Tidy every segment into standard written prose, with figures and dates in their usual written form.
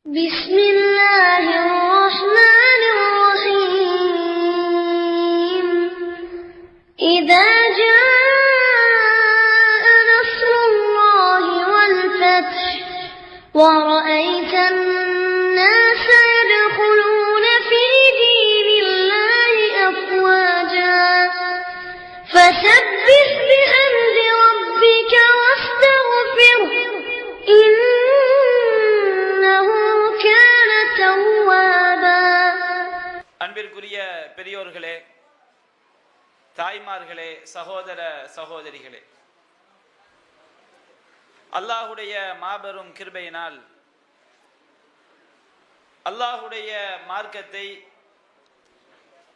بسم الله الرحمن الرحيم إذا جاء نصر الله والفتح ورأيت الناس يدخلون في دين الله أفواجا فسبح بحمد ربك واستغفره إنه كان توابا. அன்பிற்குரிய பெரியோர்களே, தாய்மார்களே, சகோதர சகோதரிகளே, அல்லாஹுடைய மாபெரும் கிருபையினால் அல்லாஹுடைய மார்க்கத்தை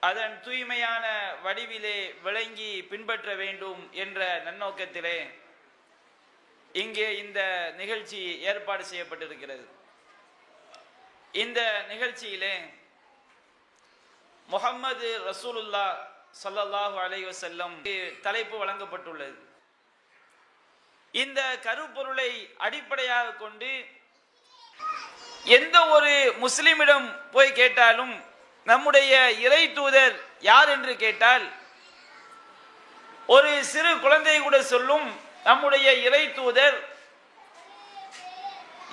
அதன் தூய்மையான வடிவிலே விளங்கி பின்பற்ற வேண்டும் என்ற நன்னோக்கத்திலே இங்கே இந்த நிகழ்ச்சி ஏற்பாடு செய்யப்பட்டிருக்கிறது. இந்த நிகழ்ச்சியிலே முஹம்மது ரசூலுல்லாஹ் ஸல்லல்லாஹு அலைஹி வஸல்லம் தலைப்பு வழங்கப்பட்டுள்ளது. இந்த கருப்பொருளை அடிப்படையாக கொண்டு எந்த ஒரு முஸ்லிமிடம் போய் கேட்டாலும் நம்முடைய இறை தூதர் யார் என்று கேட்டால் ஒரு சிறு குழந்தை கூட சொல்லும், நம்முடைய இறை தூதர்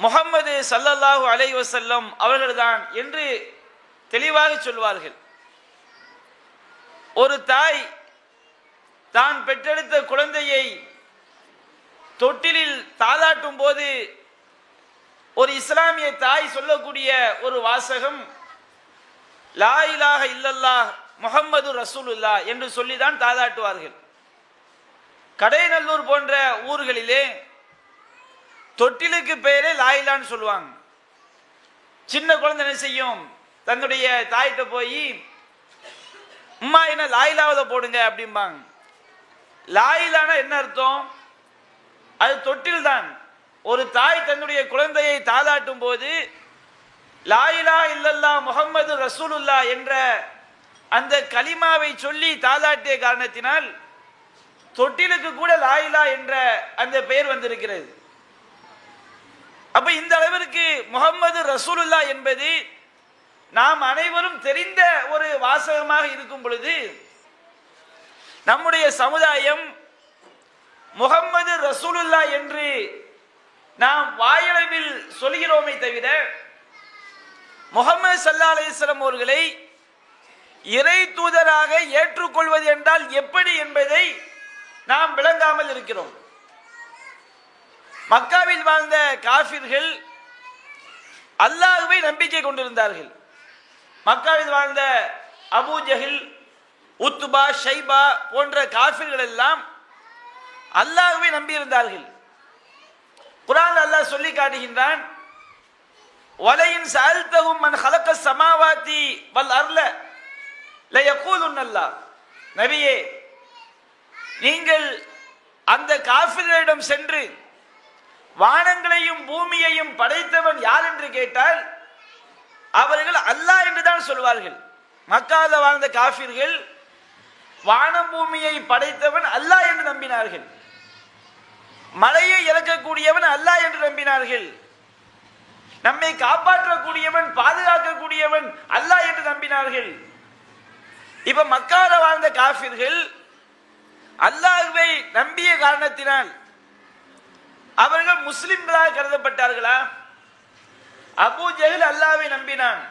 முஹம்மது ஸல்லல்லாஹு அலைஹி வஸல்லம் அவர்கள்தான் என்று தெளிவாக சொல்வார்கள். ஒரு தாய் தான் பெற்றெடுத்த குழந்தையை தொட்டிலில் தாளாட்டும் போது ஒரு இஸ்லாமிய தாய் சொல்லக்கூடிய ஒரு வாசகம், லா இலாஹ இல்லல்லாஹ் முஹம்மது ரசூலுல்லாஹ் என்று சொல்லிதான் தாளாட்டுவார்கள். கடைநல்லூர் போன்ற ஊர்களிலே தொட்டிலுக்கு பெயரே லாயிலான்னு சொல்லுவாங்க. சின்ன குழந்தை என்ன செய்யும், தன்னுடைய தாயிட்ட போய் அம்மா என்ன லாயிலாவத போடுங்க அப்படிம்பாங்க. லாயிலானா என்ன அர்த்தம்? அது தொட்டில் தான். ஒரு தாய் தன்னுடைய குழந்தையை தாளாட்டும் போது லா இலாஹ இல்லல்லாஹ் முஹம்மது ரசூலுல்லாஹ் என்ற அந்த கலிமாவை சொல்லி தாளாட்டிய காரணத்தினால் தொட்டிலுக்கு கூட லா இலாஹ என்ற அந்த பெயர் வந்திருக்கிறது. அப்ப இந்த அளவிற்கு முஹம்மது ரசூலுல்லாஹ் என்பது நாம் அனைவரும் தெரிந்த ஒரு வாசகமாக இருக்கும் பொழுது நம்முடைய சமுதாயம் முஹம்மது ரசூலுல்லாஹ் என்று நாம் வாயளவில் சொல்கிறோமே தவிர முஹம்மது ஸல்லல்லாஹு அலைஹி வஸல்லம் அவர்களை இறை தூதராக ஏற்றுக்கொள்வது என்றால் எப்படி என்பதை நாம் விளங்காமல் இருக்கிறோம். மக்காவில் வாழ்ந்த காஃபிர்கள் அல்லாஹ்வை நம்பிக்கை கொண்டிருந்தார்கள். மக்காவில் வாழ்ந்த அபூ ஜஹில், உத்பா, ஷைபா போன்ற காஃபிர்கள் எல்லாம் அல்லாஹ்வை நம்பியிருந்தார்கள். குர்ஆன் அல்லாஹ் சொல்லி காட்டுகின்றான், வலையின் சஅல்தஹும் மன் ஹலகஸ் ஸமாவாதி வல் அர்ல லயகூலுன்னல்லாஹ். நபியே, நீங்கள் அந்த காஃபிர்களிடம் சென்று வானங்களையும் பூமியையும் படைத்தவன் யார் என்று கேட்டால் அவர்கள் அல்லாஹ் என்று தான் சொல்வார்கள். மக்காவில் வாழ்ந்த காஃபிர்கள் வானம் பூமியை படைத்தவன் அல்லாஹ் என்று நம்பினார்கள். மழையை இறக்கக்கூடியவன் அல்லாஹ் என்று நம்பினார்கள். நம்மை காப்பாற்றக்கூடியவன், பாதுகாக்கக்கூடியவன் அல்லாஹ் என்று நம்பினார்கள். இப்ப மக்காவில் வாழ்ந்த காஃபிர்கள் அல்லாஹ்வை நம்பிய காரணத்தினால் அவர்கள் முஸ்லிம்களாக கருதப்பட்டார்களா? அபூ ஜஹல் அல்லாஹ்வை நம்பினான்.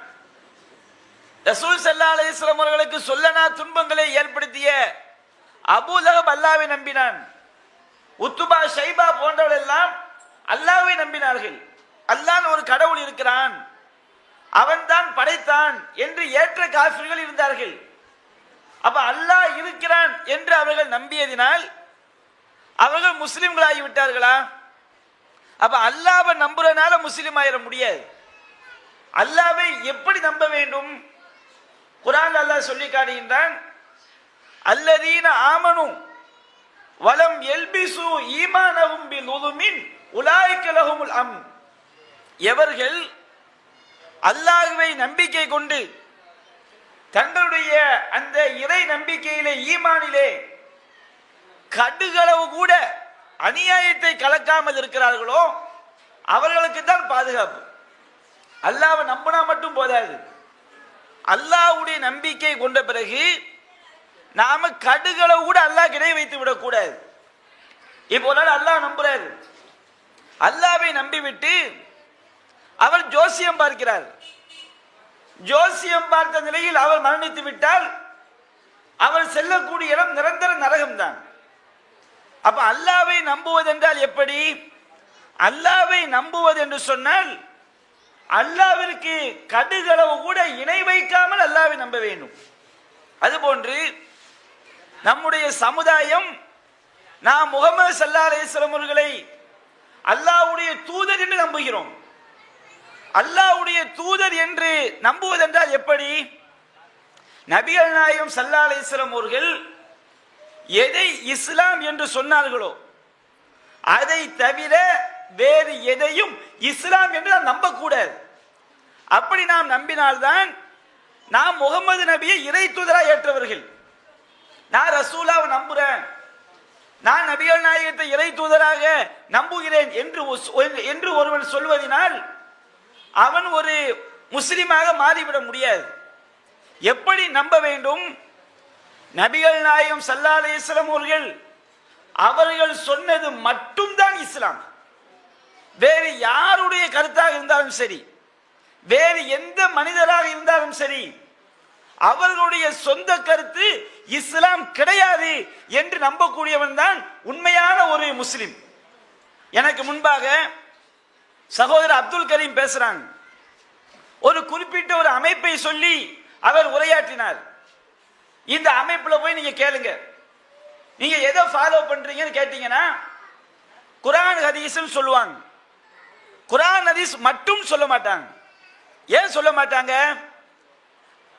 ரசூல் ஸல்லல்லாஹு அலைஹி வஸல்லம் அவர்களுக்கு சொல்லனா துன்பங்களை ஏற்படுத்திய அபூ லஹப் அல்லாஹ்வை நம்பினான். உத்பா, ஷைபா போன்றவர்கள் எல்லாம் அல்லாஹ்வை நம்பினார்கள். அல்லாஹ் ஒரு கடவுள் இருக்கிறான், அவன் தான் படைத்தான் என்று ஏற்ற காஃபிர்கள் இருந்தார்கள். அப்ப அல்லாஹ் இருக்கிறான் என்று அவர்கள் நம்பியதினால் அவர்கள் முஸ்லிம்களாகி விட்டார்களா? அப்ப அல்லாஹ்வை நம்புறதுனால முஸ்லிம் ஆயிட முடியாது. அல்லாஹ்வை எப்படி நம்ப வேண்டும்? குர்ஆன் அல்லாஹ் சொல்லி காட்டுகின்றான், அல்லதீன ஆமனு வலம் யல்பிசு ஈமானஹும் பிலுல்மின் உலாயிக லஹுமுல் அம்ன். எவர்கள் அல்லாஹ்வை நம்பிக்கை கொண்டு தங்களுடைய அந்த இறை நம்பிக்கையிலே, ஈமானிலே கடுகளவு கூட அநியாயத்தை கலக்காமல் இருக்கிறார்களோ அவர்களுக்கு தான் பாதுகாப்பு. அல்லாஹ்வை நம்பினா மட்டும் போதாது. அல்லாஹ்வுடைய நம்பிக்கை கொண்ட பிறகு நாம கடுகளை கூட அல்லாஹ் இணை வைத்து விடக்கூடாது. இப்போ ஒரு நாள் அல்லாஹ் நம்புறாரு, அல்லாஹ்வை நம்பிவிட்டு அவர் ஜோசியம் பார்க்கிறார். ஜோசியம் பார்த்த நிலையில் அவர் மரணித்து விட்டால் அவர் செல்லக்கூடிய இடம் நிரந்தர நரகம்தான். அப்ப அல்லாஹ்வை நம்புவது என்றால் எப்படி? அல்லாஹ்வை நம்புவது என்று சொன்னால் அல்லாஹ்விற்கு கடுகளவு கூட இணை வைக்காமல் அல்லாஹ்வை நம்ப வேண்டும். அதுபோன்று நம்முடைய சமுதாயம் நாம் முகமது ஸல்லல்லாஹு அலைஹி வஸல்லம் அவர்களை அல்லாஹ்வுடைய தூதர் என்று நம்புகிறோம். அல்லாஹ்வுடைய தூதர் என்று நம்புவதென்றால் எப்படி? நபிகள் நாயகம் ஸல்லல்லாஹு அலைஹி வஸல்லம் அவர்கள் எதை இஸ்லாம் என்று சொன்னார்களோ அதை தவிர வேறு எதையும் இஸ்லாம் என்று நாம் நம்பக்கூடாது. அப்படி நாம் நம்பினால்தான் நாம் முகமது நபியை இறை தூதராக ஏற்றவர்கள். நான் ரசூலாவை நம்புறேன், நான் நபிகள் நாயகத்தை இறை தூதராக நம்புகிறேன் என்று ஒருவன் சொல்வதனால் அவன் ஒரு முஸ்லிமாக மாறிவிட முடியாது. எப்படி நம்ப வேண்டும்? நபிகள் நாயகம் ஸல்லல்லாஹு அலைஹி வஸல்லம் அவர்கள் சொன்னது மட்டும்தான் இஸ்லாம். வேறு யாருடைய கருத்தாக இருந்தாலும் சரி, வேறு எந்த மனிதராக இருந்தாலும் சரி, அவர்களுடைய சொந்த கருத்து இஸ்லாம் கிடையாது என்று நம்பக்கூடியவன் தான் உண்மையான ஒரு முஸ்லிம். எனக்கு முன்பாக சகோதரர் அப்துல் கரீம் பேசுறாங்க. ஒரு குறிப்பிட்ட ஒரு அமைப்பை சொல்லி அவர் உரையாற்றினார். இந்த அமைப்புல போய் நீங்க கேளுங்க, நீங்க எதை ஃபாலோ பண்றீங்கன்னு கேட்டீங்கன்னா குர்ஆன் ஹதீஸ்னு சொல்லுவாங்க. குர்ஆன் ஹதீஸ் மட்டும் சொல்ல மாட்டாங்க. ஏன் சொல்ல மாட்டாங்க?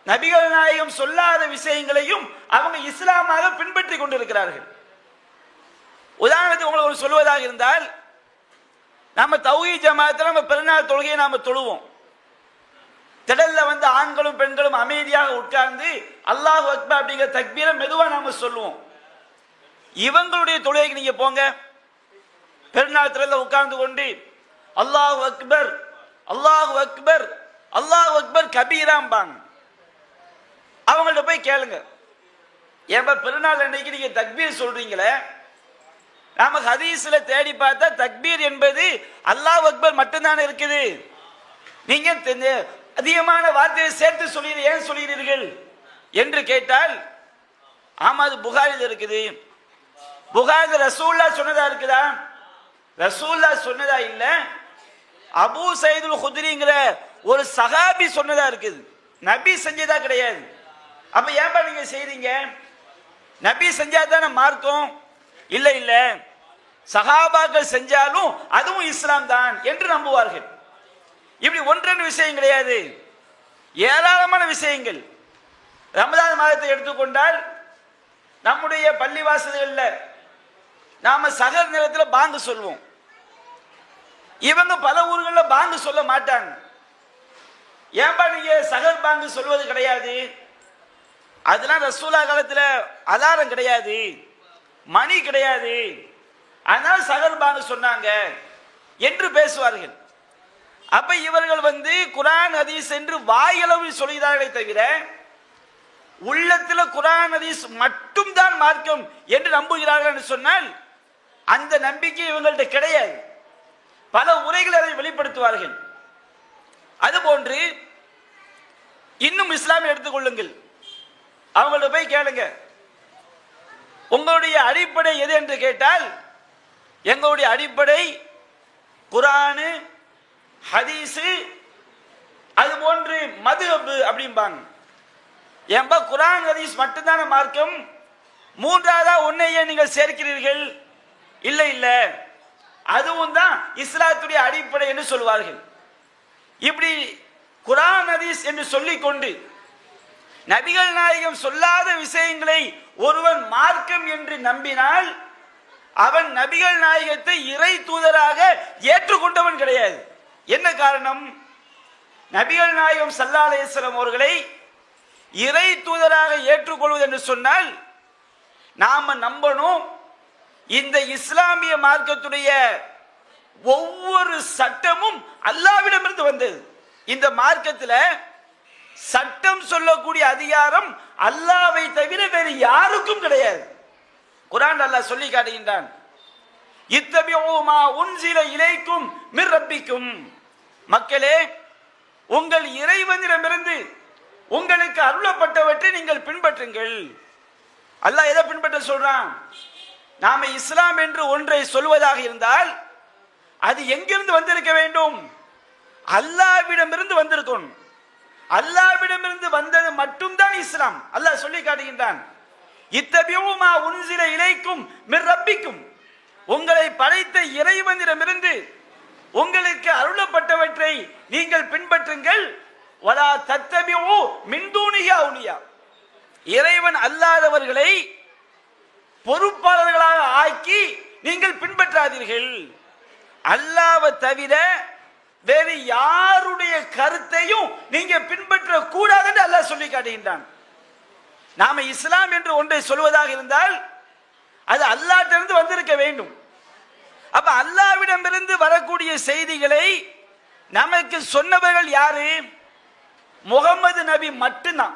நபிகள் நாயகம் சொல்லாத விஷயங்களையும் அவங்க இஸ்லாமாக பின்பற்றி கொண்டிருக்கிறார்கள். உதாரணத்துக்கு உங்களுக்கு சொல்வதாக இருந்தால், நம்ம தௌஹீத் ஜமாஅத்துல நம்ம பெருநாள் தொழுகையை நாம தொழுவோம். திடல்ல வந்து ஆண்களும் பெண்களும் அமைதியாக உட்கார்ந்து அல்லாஹ் அக்பர் அப்படிங்கிற தக்பீரை மெதுவா நாம சொல்லுவோம். இவங்களுடைய தொழுகைக்கு நீங்க போங்க, பெருநாள் திடல்ல உட்கார்ந்து கொண்டு அல்லாஹ் அக்பர் அல்லாஹ் அக்பர் அல்லாஹ் அக்பர் கபீராம்பாங்க. அவங்கள்ட்ட போய் கேளுங்க, ஏன்பா பெருநாள் அன்னைக்கு நீங்க தக்பீர் சொல்றீங்களே, நாம ஹதீஸ்ல தேடி பார்த்தா தக்பீர் என்பது அல்லாஹ் அக்பர் மட்டும்தானே இருக்குது, நீங்க அதிகமான வார்த்தையை சேர்த்து சொல்லுங்க, ஏன் சொல்கிறீர்கள் என்று கேட்டால், ஆமா அது புகாரில் இருக்குது. புகாரி ரசூல்லா சொன்னதா இருக்குதா? ரசூல்லா சொன்னதா இல்ல, அபூ சயீதுல் குத்ரிங்கிற ஒரு சஹாபி சொன்னதா இருக்குது, நபி செஞ்சதா கிடையாது. அப்ப ஏன்பா நீங்க செய்றீங்க? நபி செஞ்சாதான மார்க்கம்? இல்ல இல்ல, சஹாபாக்கள் செஞ்சாலும் அதுவும் இஸ்லாம் தான் என்று நம்புவார்கள். இப்படி ஒன்றென்று விஷயம் கிடையாது, ஏராளமான விஷயங்கள். ரமதான் மாதத்தை எடுத்துக்கொண்டால் நம்முடைய பள்ளிவாசல்களில் நாம சகர் நேரத்தில் பாங்கு சொல்வோம். இவங்க பல ஊர்களில் பாங்கு சொல்ல மாட்டாங்க. ஏன்பா நீங்க சகர் பாங்கு சொல்வது கிடையாது? அதெல்லாம் ரசூலா காலத்தில் அலாரம் கிடையாது, மணி கிடையாது, அதனால சகர் பாங்கு சொன்னாங்க என்று பேசுவார்கள். அப்ப இவர்கள் வந்து குர்ஆன் ஹதீஸ் என்று வாயளவில் சொல்கிறார்களே தவிர உள்ளத்துல குர்ஆன் ஹதீஸ் மட்டும் தான் மார்க்கம் என்று நம்புகிறார்கள் என்று சொன்னால் அந்த நம்பிக்கை இவங்கள்ட்ட கிடையாது. பல உரைகள் அதை வெளிப்படுத்துவார்கள். அதுபோன்று இன்னும் இஸ்லாமை எடுத்துக்கொள்ளுங்கள், அவங்கள்ட்ட போய் கேளுங்க, உங்களுடைய அடிப்படை எது என்று கேட்டால் எங்களுடைய அடிப்படை குர்ஆன் ஹதீஸ், அது போன்று மதுஹப் அப்படிம்பாங்க. ஏன்பா குர்ஆன் ஹதீஸ் மட்டும்தான மார்க்கம், மூன்றாவதா ஒன்னையே நீங்கள் சேர்க்கிறீர்கள்? இல்ல இல்ல, அதுவும் தான் இஸ்லாத்துடைய அடிப்படை என்று சொல்வார்கள். இப்படி குர்ஆன் ஹதீஸ் என்று சொல்லிக் கொண்டு நபிகள் நாயகம் சொல்லாத விஷயங்களை ஒருவன் மார்க்கம் என்று நம்பினால் அவன் நபிகள் நாயகத்தை இறை தூதராக ஏற்றுக்கொண்டவன் கிடையாது. என்ன காரணம்? நபிகள் நாயகம் ஸல்லல்லாஹு அலைஹி வஸல்லம் அவர்களை இறை தூதராக ஏற்றுக்கொள்வது என்று சொன்னால் நாம நம்பணும், இந்த இஸ்லாமிய மார்க்கத்துடைய ஒவ்வொரு சட்டமும் அல்லாஹ்விடமிருந்து வந்தது. இந்த மார்க்கத்தில் சட்டம் சொல்லக்கூடிய அதிகாரம் அல்லாஹ்வை தவிர வேறு யாருக்கும் கிடையாது. குர்ஆன் அல்லாஹ் சொல்லி காட்டுகின்றான், இத்தபிஊ மா உன்சில இலைக்கும் மிர் ரப்பிக்கும். மக்களே, உங்கள் இறைவனிடமிருந்து உங்களுக்கு அருளப்பட்டவற்றை நீங்கள் பின்பற்றுங்கள். அல்லாஹ் எதை பின்பற்ற சொல்றான்? நாம இஸ்லாம் என்று ஒன்றை சொல்வதாக இருந்தால் அது எங்கிருந்து வந்திருக்க வேண்டும்? அல்லாஹ்விடமிருந்து வந்திருக்கும். அல்லாஹ்விடமிருந்து வந்தது மட்டும்தான் இஸ்லாம். அல்லாஹ் சொல்லி காட்டுகின்றான், இத்தபிஊ மா உன்சில இலைக்கும் மிர் ரப்பிக்கும். உங்களை படைத்த இறைவனிடமிருந்து உங்களுக்கு அருளப்பட்டவற்றை நீங்கள் பின்பற்றுங்கள். வலா தத்தபிஊ மின் தூனிஹி அவுலியா. இறைவன் அல்லாதவர்களை பொறுப்பாளர்களாக ஆக்கி நீங்கள் பின்பற்றாதீர்கள். அல்லாஹ்வை தவிர வேறு யாருடைய கருத்தையும் நீங்க பின்பற்ற கூடாது என்று அல்லாஹ் சொல்லி காட்டுகின்றான். நாம இஸ்லாம் என்று ஒன்றை சொல்வதாக இருந்தால் அது அல்லாஹ்விடமிருந்து வந்திருக்க வேண்டும். அப்ப அல்லாஹ்விடமிருந்து வரக்கூடிய செய்திகளை நமக்கு சொன்னவர்கள் யாரு? முகமது நபி மட்டும்தான்.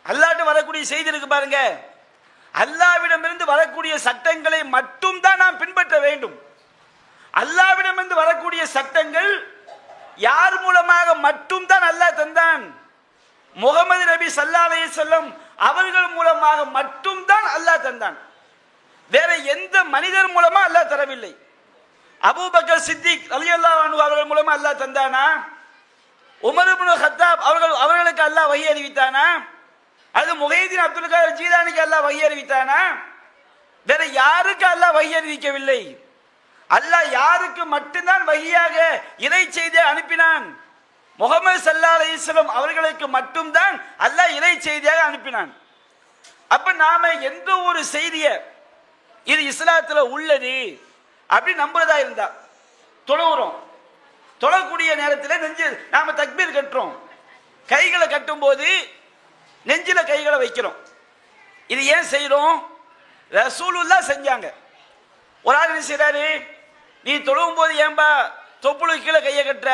அல்லாஹ்விட வரக்கூடிய செய்தி இருக்கு பாருங்க, அல்லாஹ்விடமிருந்து வரக்கூடிய சட்டங்களை மட்டும் தான் நாம் பின்பற்ற வேண்டும். அல்லாஹ்விடமிருந்து வரக்கூடிய சட்டங்கள் யார் மூலமாக மட்டும் தான் அல்லாஹ் தந்தான்? முகமது நபி ஸல்லல்லாஹு அலைஹி வஸல்லம் அவர்கள் மூலமாக மட்டும் தான் அல்லாஹ் தந்தான். வேற எந்த மனிதர் மூலமா அல்லாஹ் தரவில்லை. அபூபக்கர் சித்திக் ரலியல்லாஹு அன்ஹு அவர்கள் மூலமா அல்லாஹ் தந்தானா? உமர் இப்னு கத்தாப் அவர்களுக்கு அல்லாஹ் வஹி அறிவித்தானா? அது முஹைதீன் அப்துல் காதர் ஜீலானிக்கு அல்லாஹ் வஹி அறிவித்தானா? வேற யாருக்கு அல்லாஹ் வஹி அறிவிக்கவில்லை. அல்லாஹ் யாருக்கு மட்டும்தான் வஹியாக இறை செய்தியை அனுப்பினான்? முஹம்மது ஸல்லல்லாஹு அலைஹி வஸல்லம் அவர்களுக்கு மட்டும்தான் அல்லாஹ் இறை செய்தியாக அனுப்பினான். அப்ப நாம எந்த ஒரு செய்தியை இது இஸ்லாத்துல உள்ளது அப்படி நம்புறதா இருந்தா தொழுகிறோம். தொழக்கூடிய நேரத்தில் நெஞ்சு நாம தக்பீர் கட்டுறோம். கைகளை கட்டும் போது நெஞ்சில கைகளை வைக்கிறோம். இது ஏன் செய்யறோம்? ரசூலுல்லாஹ் செஞ்சாங்க. ஒரு ஆள் என்ன செய்யறாரு, நீ தொழுவும் போது ஏன்பா தொப்புளுக்கு கீழே கையை கட்டுற?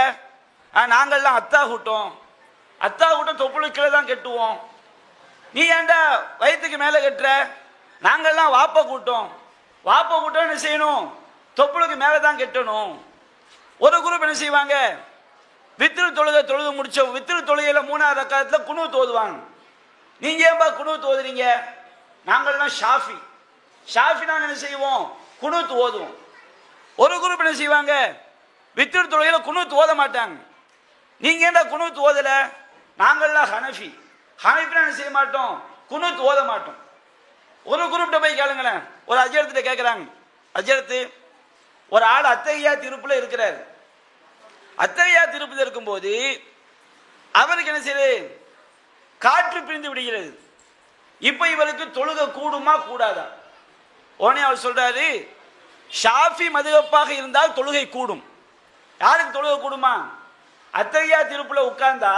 நாங்கள்லாம் அத்தா கூட்டம் தொப்புளுக்கு கீழே தான் கட்டுவோம். நீ ஏன்டா வயிற்றுக்கு மேலே கட்டுற? நாங்கள்லாம் வாப்ப கூட்டம் என்ன செய்யணும்? தொப்புளுக்கு மேலே தான் கட்டணும். ஒரு குரூப் என்ன செய்வாங்க, வித்ரு தொழுது முடிச்சோம், வித்ரு தொழுகையில 3வது ரக்காத்துல குனூத் ஓதுவாங்க. நீங்க ஏன்பா குனூத் ஓதுறீங்க? நாங்கள்லாம் ஷாஃபி நாங்கள் என்ன செய்வோம்? குனூத் ஓதுவோம். ஒரு குரூப் என்ன செய்வாங்க, வித்ரு தொழுகையில குனூத் ஓத மாட்டாங்க. நீங்க ஏன்டா குனூத் ஓதல? நாங்கள்லாம் ஹனஃபி என்ன செய்ய மாட்டோம்? குனூத் ஓத மாட்டோம். ஒரு குரூப்ட போய் கேளுங்களேன். ஒரு அஜரத்திட்ட கேட்கிறாங்க, அஜரத்து ஒரு ஆள் அத்தகையா திருப்புல இருக்கிறார். அத்தகையா திருப்புல இருக்கும்போது அவருக்கு என்ன செய்யுது? காற்று பிரிந்து விடுகிறது. இப்ப இவருக்கு தொழுக கூடுமா கூடாதா? உடனே அவர் சொல்றாரு, ஷாஃபி மதுஹப்பாக இருந்தால் தொழுகை கூடும். யாருக்கு தொழுகை கூடுமா? அத்தகையா திருப்புல உட்கார்ந்தா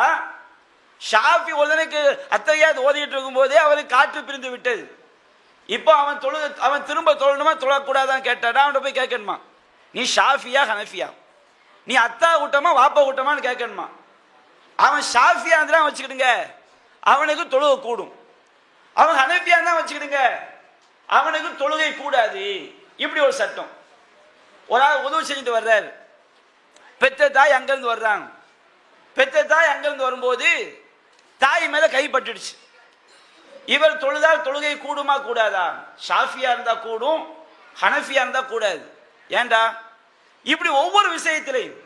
ஷாஃபி ஒருத்தனுக்கு அத்தகையா ஓதிட்டு இருக்கும் போதே அவருக்கு காற்று பிரிந்து விட்டது. இப்போ அவன் திரும்ப தொழணுமா தொழக்கூடாதான் கேட்டாடா? அவன்கிட்ட போய் கேட்கணுமா, நீ ஷாஃபியா ஹனஃபியா, நீ அத்தா கூட்டமா வாப்பா கூட்டமான்னு கேட்கணுமா? அவன் ஷாஃபியா இருந்தா வச்சுக்கிடுங்க, அவனுக்கு தொழுகை கூடும். அவன் ஹனஃபியா தான் வச்சுக்கிடுங்க, அவனுக்கு தொழுகை கூடாது. இப்படி ஒரு சட்டம். ஒரு ஆள் உதவி செஞ்சுட்டு வர்றாரு. பெத்த தாய் அங்கிருந்து வர்றாங்க. பெத்த தாய் அங்கிருந்து வரும்போது தாய் மேல கைப்பட்டுடுச்சு. இவர் தொழுதால் தொழுகை கூடுமா கூடாதா? ஷாஃபியா இருந்தா கூடும், ஹனஃபியா இருந்தா கூடாது. ஏண்டா? இப்படி ஒவ்வொரு விஷயத்திலையும்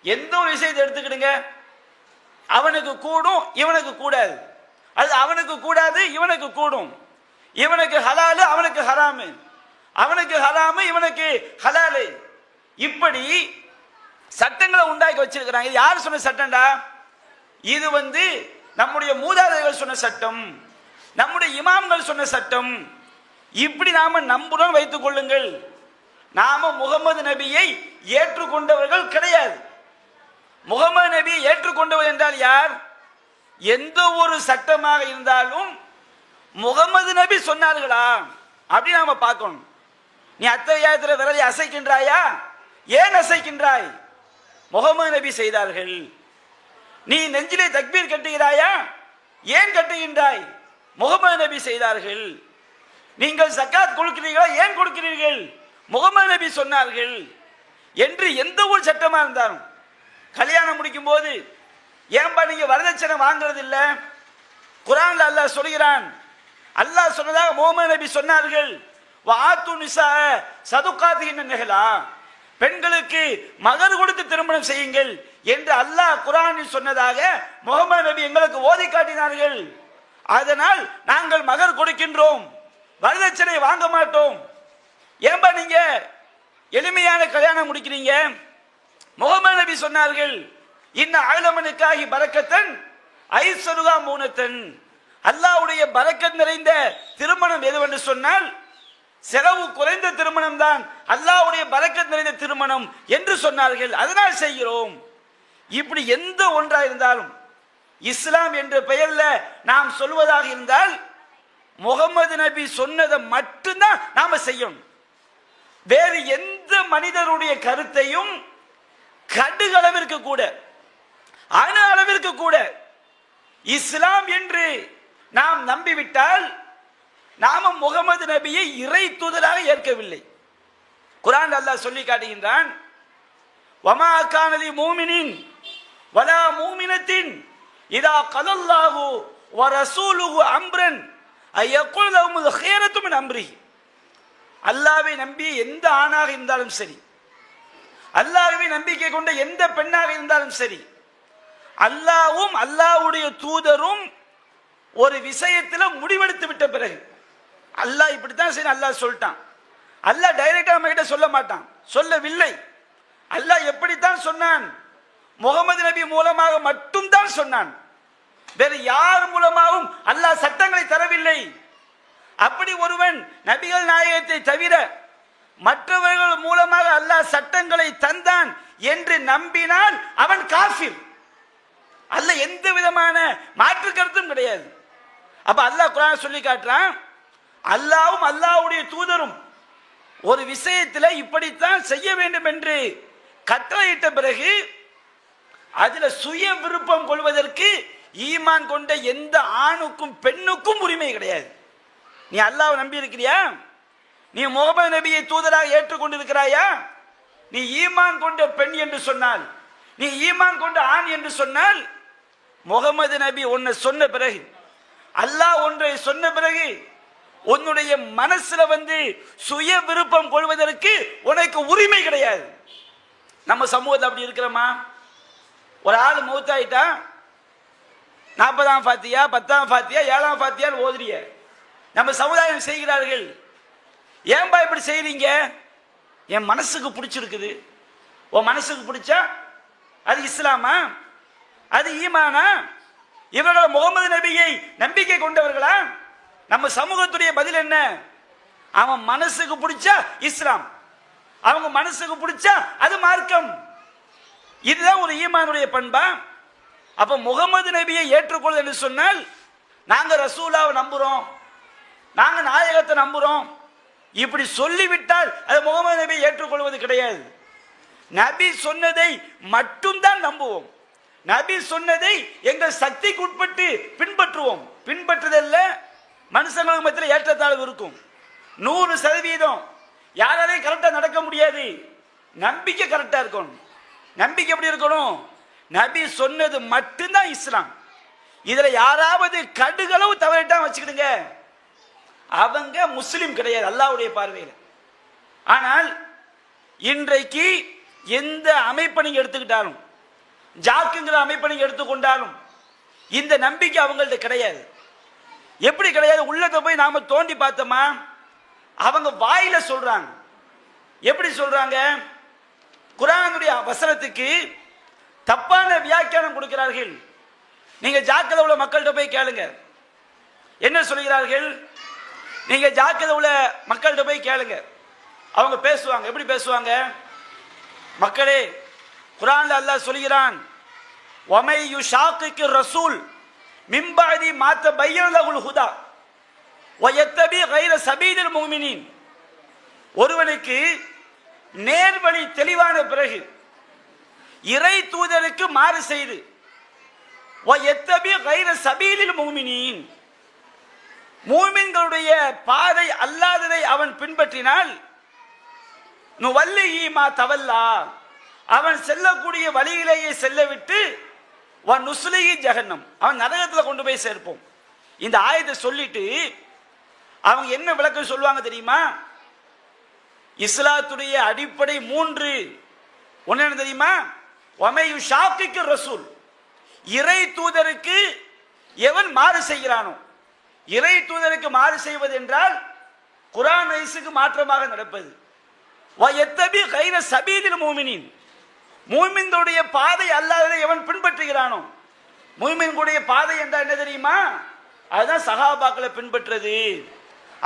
எந்த ஒரு விஷயத்தை எடுத்துக்கிடுங்க, அவனுக்கு கூடும் இவனுக்கு கூடாது, அது அவனுக்கு கூடாது இவனுக்கு கூடும், இவனுக்கு ஹலாலு அவனுக்கு ஹராமு, அவனுக்கு ஹராமு இவனுக்கு ஹலாலு. இப்படி சட்டங்களை உண்டாக்கி வச்சிருக்கிறாங்க. இது யார் சொன்ன சட்டம்டா? இது நம்முடைய மூதாதையர்கள் சொன்ன சட்டம், நம்முடைய இமாம்கள் சொன்ன சட்டம். இப்படி நாம நம்புறோம் வைத்துக் கொள்ளுங்கள். நாம முகமது நபியை ஏற்றுக்கொண்டவர்கள் கிடையாது. முகமது நபியை ஏற்றுக்கொண்டவர் என்றால் யார்? எந்த ஒரு சட்டமாக இருந்தாலும் முகமது நபி சொன்னார்களா அப்படி நாம பார்க்கணும். நீ அத்தகையத்தில் விரலை அசைக்கின்றாயா? ஏன் அசைக்கின்றாய்? முகமது நபி செய்தார்கள். நீ நெஞ்சிலே தக்பீர் கட்டுகிறாயா? ஏன் கட்டுகின்றாய்? முகமது நபி செய்தார்கள். நீங்கள் ஜக்காத் கொடுக்கிறீர்களா? ஏன் கொடுக்கிறீர்கள்? முகமது நபி சொன்னார்கள் என்று எந்த ஒரு சட்டமா இருந்தாலும் கல்யாணம் முடிக்கும் போது ஏன்பா நீங்க வரதட்சணை வாங்குறது இல்ல? குர்ஆன்ல அல்லாஹ் சொல்கிறான். அல்லாஹ் சொன்னதாக முகமது நபி சொன்னார்கள், வாத்து நிசா சதுகாத்தின் நிகழா, பெண்களுக்கு மகர் கொடுத்து திருமணம் செய்யுங்கள் என்று அல்லாஹ் குர்ஆனில் சொன்னதாக முகமது நபி எங்களுக்கு ஓதி காட்டினார்கள். அதனால் நாங்கள் மகர் கொடுக்கின்றோம், வரதட்சணை வாங்க மாட்டோம். ஏன்பா நீங்க எளிமையான கல்யாணம் முடிக்கிறீங்க? முகமது நபி சொன்னார்கள், இன்ன ஆலமனுக்காகி பரக்கத்தன் ஐஸ்வருகா மூனத்தன், அல்லாஹ்வுடைய பரக்கத் நிறைந்த திருமணம் எதுவென்று சொன்னால் செலவு குறைந்த திருமணம் தான் அல்லாஹ்வுடைய பரக்கத் நிறைந்த திருமணம் என்று சொன்னார்கள். அதனால் செய்கிறோம். இப்படி எந்த ஒன்றா இருந்தாலும் இஸ்லாம் என்ற பெயர்ல நாம் சொல்வதாக இருந்தால் முகமது நபி சொன்னதை மட்டும்தான் நாம செய்யணும். வேறு எந்த மனிதருடைய கருத்தையும் கடுகளவிற்கு கூட, அணு அளவிற்கு கூட இஸ்லாம் என்று நாம் நம்பிவிட்டால் நாம முகமது நபியை இறை தூதராக ஏற்கவில்லை. குர்ஆன் அல்லாஹ் சொல்லி காட்டுகின்றான், வமா கானலி மூமினின் வலா மூமினத்தின் இதா கலல்லாஹு வ ரசூலுஹு அம்ரன் ஐயகுல் லஹுல் ഖിയറத்து மின் அம்ரி. அல்லாஹ்வை நம்பி எந்த ஆணாக இருந்தாலும் சரி, அல்லாஹ்வை நம்பிக்கை கொண்ட எந்த பெண்ணாக இருந்தாலும் சரி, அல்லாஹ்வும் அல்லாஹ்வுடைய தூதரும் ஒரு விஷயத்துல முடிவெடுத்து விட்ட பிறகு, அல்லாஹ் இப்படித்தான் சரி அல்லாஹ் சொல்லிட்டான், அல்லாஹ் டைரக்டா நம்ம கிட்ட சொல்ல மாட்டான், சொல்லவில்லை. அல்லாஹ் எப்படித்தான் சொன்னான்? முகமது நபி மூலமாக மட்டும் தான் சொன்னான். வேறு யார் மூலமாகவும் அல்லாஹ் சட்டங்களை தரவில்லை. அப்படி ஒருவன் நபிகள் நாயகத்தை தவிர மற்றவர்கள் மூலமாக அல்லாஹ் சட்டங்களை தந்தான் என்று நம்பினால் அவன் காஃபிர். அல்லாஹ் எந்த விதமான மாற்று கருத்தும் கிடையாது. அப்ப அல்லாஹ் குர்ஆன் சொல்லி காட்டுறான், அல்லாஹ்வும் அல்லாஹ்வுடைய தூதரும் ஒரு விஷயத்தில் இப்படித்தான் செய்ய வேண்டும் என்று கட்டளையிட்ட பிறகு அதுல சுய விருப்பம் கொள்வதற்கு ஈமான் கொண்ட எந்த ஆணுக்கும் பெண்ணுக்கும் உரிமை கிடையாது. நீ அல்லாஹ்வை நம்பி இருக்கிறியா? நீ முகமது நபியை தூதராக ஏற்றுக்கொண்டிருக்கிறாயா? நீ ஈமான் கொண்ட பெண் என்று சொன்னால், நீ ஈமான் கொண்ட ஆண் என்று சொன்னால், முகமது நபி ஒன்றை சொன்ன பிறகு, அல்லாஹ் ஒன்றை சொன்ன பிறகு உன்னுடைய மனசுல சுய விருப்பம் கொள்வதற்கு உனக்கு உரிமை கிடையாது. நம்ம சமூகத்தில் அப்படி இருக்கிறோமா? ஒரு ஆள் மௌத்தாயிட்டா 40ஆம் ஃபாத்தியா 10ஆம் ஃபாத்தியா 7ஆம் ஃபாத்தியா ஓதுறிய நம்ம சமுதாயம் செய்கிறார்கள். ஏன்பா இப்படி செய்றீங்க? என் மனசுக்கு பிடிச்சிருக்குது. உன் மனசுக்கு பிடிச்சா அது இஸ்லாமா? அது ஈமானா? இவர்கள் முகமது நபியை நம்பிக்கை கொண்டவர்களா? நம்ம சமூகத்துடைய பதில் என்ன? அவன் மனசுக்கு பிடிச்சா இஸ்லாம், அவங்க மனசுக்கு பிடிச்சா அது மார்க்கம். இதுதான் ஒரு ஈமானுடைய பண்பா? அப்ப முகமது நபியை ஏற்றுக்கொள்வது என்று சொன்னால் நாங்க ரசூலாவை நம்புறோம், நாங்க நாயகத்தை நம்புறோம் இப்படி சொல்லிவிட்டால் அது முகமது நபியை ஏற்றுக்கொள்வது கிடையாது. நபி சொன்னதை மட்டும்தான் நம்புவோம். நபி சொன்னதை எங்கள் சக்திக்கு உட்பட்டு பின்பற்றுவோம். பின்பற்றுதல்ல மனுஷங்களுக்கு மத்தியில் ஏற்றத்தாழ்வு இருக்கும். 100% யாராலையும் கரெக்டா நடக்க முடியாது. நம்பிக்கை கரெக்டா இருக்கணும். நம்பிக்கை எப்படி இருக்கணும்? நபி சொன்னது மட்டும்தான் இஸ்லாம். இதுல யாராவது கடுகளவு தவறிட்டா வச்சுக்கிடுங்க, அவங்க முஸ்லிம் கிடையாது அல்லாஹ்வுடைய பார்வையில். ஆனால் இன்றைக்கு எந்த அமைப்பை நீங்க எடுத்துக்கிட்டாலும், ஜாக்குங்கிற அமைப்பை நீங்க எடுத்துக்கொண்டாலும் இந்த நம்பிக்கை அவங்கள்ட்ட கிடையாது. எப்படி கிடையாது? உள்ளத்தை போய் நாம தோண்டி பார்த்தோமா, அவங்க வாயில சொல்றாங்க. எப்படி சொல்றாங்க? குர்ஆனுடைய வசனத்துக்கு தப்பான வியாக்கியானம் கொடுக்கிறார்கள். நீங்க ஜாக்கிரதை உள்ள மக்கள்கிட்ட போய் கேளுங்க என்ன சொல்கிறார்கள். நீங்க ஜாக்கிரதை உள்ள மக்கள்கிட்ட போய் கேளுங்க, அவங்க பேசுவாங்க. எப்படி பேசுவாங்க? மக்களே, குர்ஆன்ல அல்லாஹ் சொல்கிறான், வமை யுஷாக்கிக்கு ரசூல் மிம்பஅதி மா தபய்யன லஹுல் ஹுதா வயத்தபி கைர சபீலில் முஃமினீன். ஒருவனுக்கு நேர்வழி தெளிவான பிறகு இறை தூதருக்கு மாறு செய்து வயத்தபி கைர சபீலில் முஃமினீன், மூமின்களுடைய பாதை அல்லாததை அவன் பின்பற்றினால் நுவல்லிஹி மா தவல்லா, அவன் செல்லக்கூடிய வழியிலேயே செல்ல விட்டு வ நுஸ்லிஹி ஜஹன்னம், அவன் நரகத்துல கொண்டு போய் சேர்ப்போம். இந்த ஆயத்தை சொல்லிட்டு அவங்க என்ன விளக்கம் சொல்லுவாங்க தெரியுமா? இஸ்லாத்துடைய அடிப்படை 3. ஒன்னு என்ன தெரியுமா? வமையு ஷாக்கிக்கு ரசூல், இறை தூதருக்கு எவன் மாறு செய்கிறானோ, இறை தூதருக்கு மாறு செய்வது என்றால் குர்ஆன் ஹதீஸுக்கு மாற்றமாக நடப்பது. வயத்தபி கைர சபீலில் முஃமினீன், மூமின்களுடைய பாதை அல்லாததை எவன் பின்பற்றுகிறானோ, மூமின்களுடைய பாதை என்றால் என்ன தெரியுமா? அதுதான் சஹாபாக்களை பின்பற்றுறது,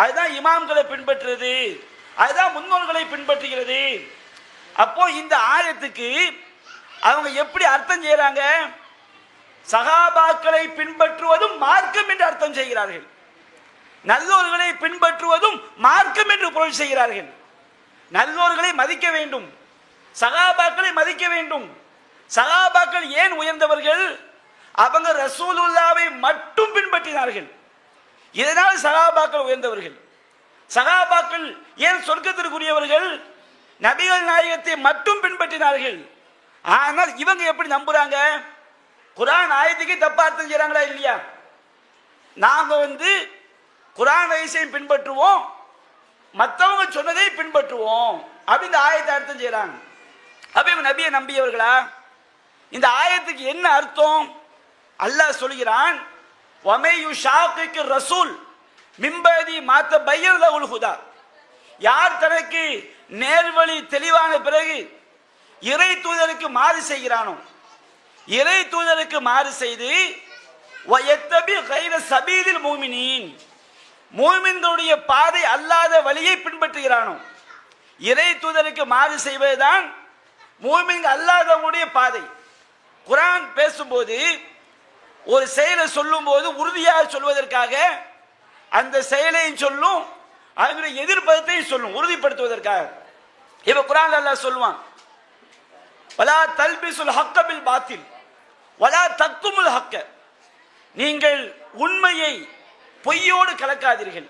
அதுதான் இமாம்களை பின்பற்றுறது, அதுதான் முன்னோர்களை பின்பற்றுகிறது. அப்போ இந்த ஆயத்துக்கு அவங்க எப்படி அர்த்தம் செய்யறாங்க? சஹாபாக்களை பின்பற்றுவதும் மார்க்கம் என்று அர்த்தம் செய்கிறார்கள், நல்லோர்களை பின்பற்றுவதும் மார்க்கம் என்று பொருள் செய்கிறார்கள். நல்லோர்களை மதிக்க வேண்டும், சஹாபாக்களை மதிக்க வேண்டும். சஹாபாக்கள் ஏன் உயர்ந்தவர்கள்? அவங்க ரசூலுல்லாவை மட்டும் பின்பற்றினார்கள், இதனால் சஹாபாக்கள் உயர்ந்தவர்கள். சஹாபாக்கள் ஏன் சொர்க்கத்திற்குரியவர்கள்? நபிகள் நாயகத்தை மட்டும் பின்பற்றினார்கள். ஆனால் இவங்க எப்படி நம்புறாங்க? குர்ஆன் ஆயத்துக்கு தப்பா அர்த்தம் செய்யறாங்களா இல்லையா? நாங்க குர்ஆன் ஹதீஸையும் பின்பற்றுவோம், மற்றவங்க சொன்னதை பின்பற்றுவோம் அப்படின்னு ஆயத்தை அர்த்தம் செய்யறாங்க. அப்ப இவங்க நபியை நம்பியவர்களா? இந்த ஆயத்துக்கு என்ன அர்த்தம்? அல்லாஹ் சொல்கிறான், வமையு ஷாக்கிக்கு ரசூல் மிம்பதி மாத்த பையன் லஹுல் ஹுதா, யார் தனக்கு நேர்வழி தெளிவான பிறகு இறை தூதருக்கு மாறு செய்கிறானோ, இறை தூதருக்கு மாறு செய்து வயத்தபி கைர சபீலில் முஃமினீன், மூமின்களுடைய பாதை அல்லாத வழியை பின்பற்றுகிறானோ, இறை தூதருக்கு மாறு செய்வதுதான் மூமின்கள் அல்லாதவங்களுடைய பாதை. குர்ஆன் பேசும்போது ஒரு செயலை சொல்லும் போது உறுதியாக சொல்வதற்காக அந்த செயலையும் சொல்லும், அதனுடைய எதிர்ப்பதத்தையும் சொல்லும், உறுதிப்படுத்துவதற்காக. இப்ப குர்ஆன்ல அல்லாஹ் சொல்லுவான், வலா தல்பிசுல் ஹக்க பில் பாத்தில் வலா தக்துமுல் ஹக்க, நீங்கள் உண்மையை பொய்யோடு கலக்காதீர்கள்,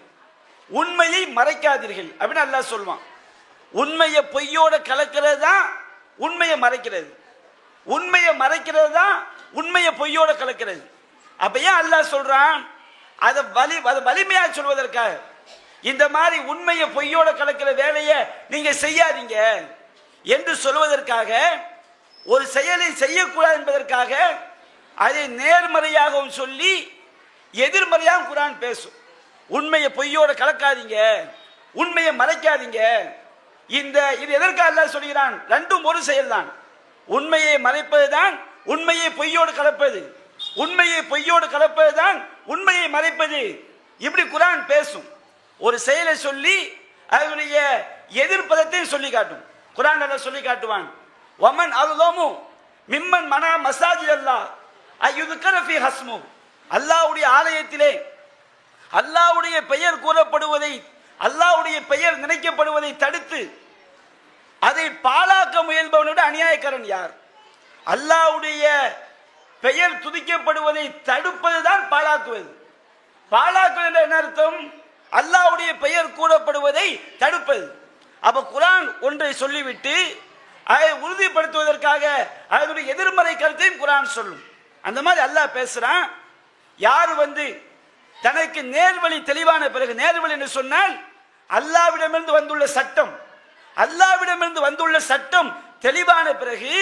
உண்மையை மறைக்காதீர்கள் அப்படின்னு அல்லாஹ் சொல்லுவான். உண்மையை பொய்யோடு கலக்கிறது தான் உண்மையை மறைக்கிறது, உண்மையை மறைக்கிறது தான் உண்மையை பொய்யோடு கலக்கிறது. அப்ப ஏன் அல்லாஹ் சொல்றான்? அதை வலிமையா சொல்வதற்காக, இந்த மாதிரி உண்மையை பொய்யோட கலக்கிற வேலையை நீங்க செய்யாதீங்க என்று சொல்வதற்காக, ஒரு செயலை செய்யக்கூடாது என்பதற்காக அதை நேர்மறையாகவும் சொல்லி எதிர்மறையாக குர்ஆன் பேசும். உண்மையை பொய்யோட கலக்காதீங்க, உண்மையை மறைக்காதீங்க. இது எதற்காக அல்லாஹ் சொல்கிறான்? ரெண்டும் ஒரு செயல்தான். உண்மையை மறைப்பது தான் உண்மையை பொய்யோடு கலப்பது, உண்மையை பொய்யோடு கலப்பது தான் உண்மையை மறைப்பது. இப்படி குர்ஆன் பேசும். ஒரு செயலை சொல்லி அதனுடைய எதிர்ப்பதத்தையும் சொல்லி காட்டும். குர்ஆன் அல்லாஹ் சொல்லி காட்டுவான், வமன் அல்லாஹு மிம்மன் மனா மசாஜித் அல்லாஹ் அய்யுذكر ஃபீ ஹஸ்மு, அல்லாஹ்வுடைய ஆலயத்திலே அல்லாஹ்வுடைய பெயர் கூறப்படுவதை, அல்லாஹ்வுடைய பெயர் நினைக்கப்படுவதை தடுத்து அதை பாழாக்க முயல்பவனோட அநியாயக்காரன் யார்? அல்லாஹ்வுடைய பெயர் துதிக்கப்படுவதை தடுப்பதுதான் பாழாக்குவது. பாழாக்குவது என்ற என்ன அர்த்தம்? அல்லாஹ்வுடைய பெயர் கூறப்படுவதை தடுப்பது. அப்ப குர்ஆன் ஒன்றை சொல்லிவிட்டு அதை உறுதிப்படுத்துவதற்காக அதனுடைய எதிர்மறை கருத்தையும் குர்ஆன் சொல்லும். அந்த மாதிரி அல்லாஹ் பேசுறான். யார் தனக்கு நேர்வழி தெளிவான பிறகு, நேர்வழி என்று சொன்னால் அல்லாஹ்விடமிருந்து வந்துள்ள சட்டம், அல்லாஹ்விடமிருந்து வந்துள்ள சட்டம் தெளிவான பிறகு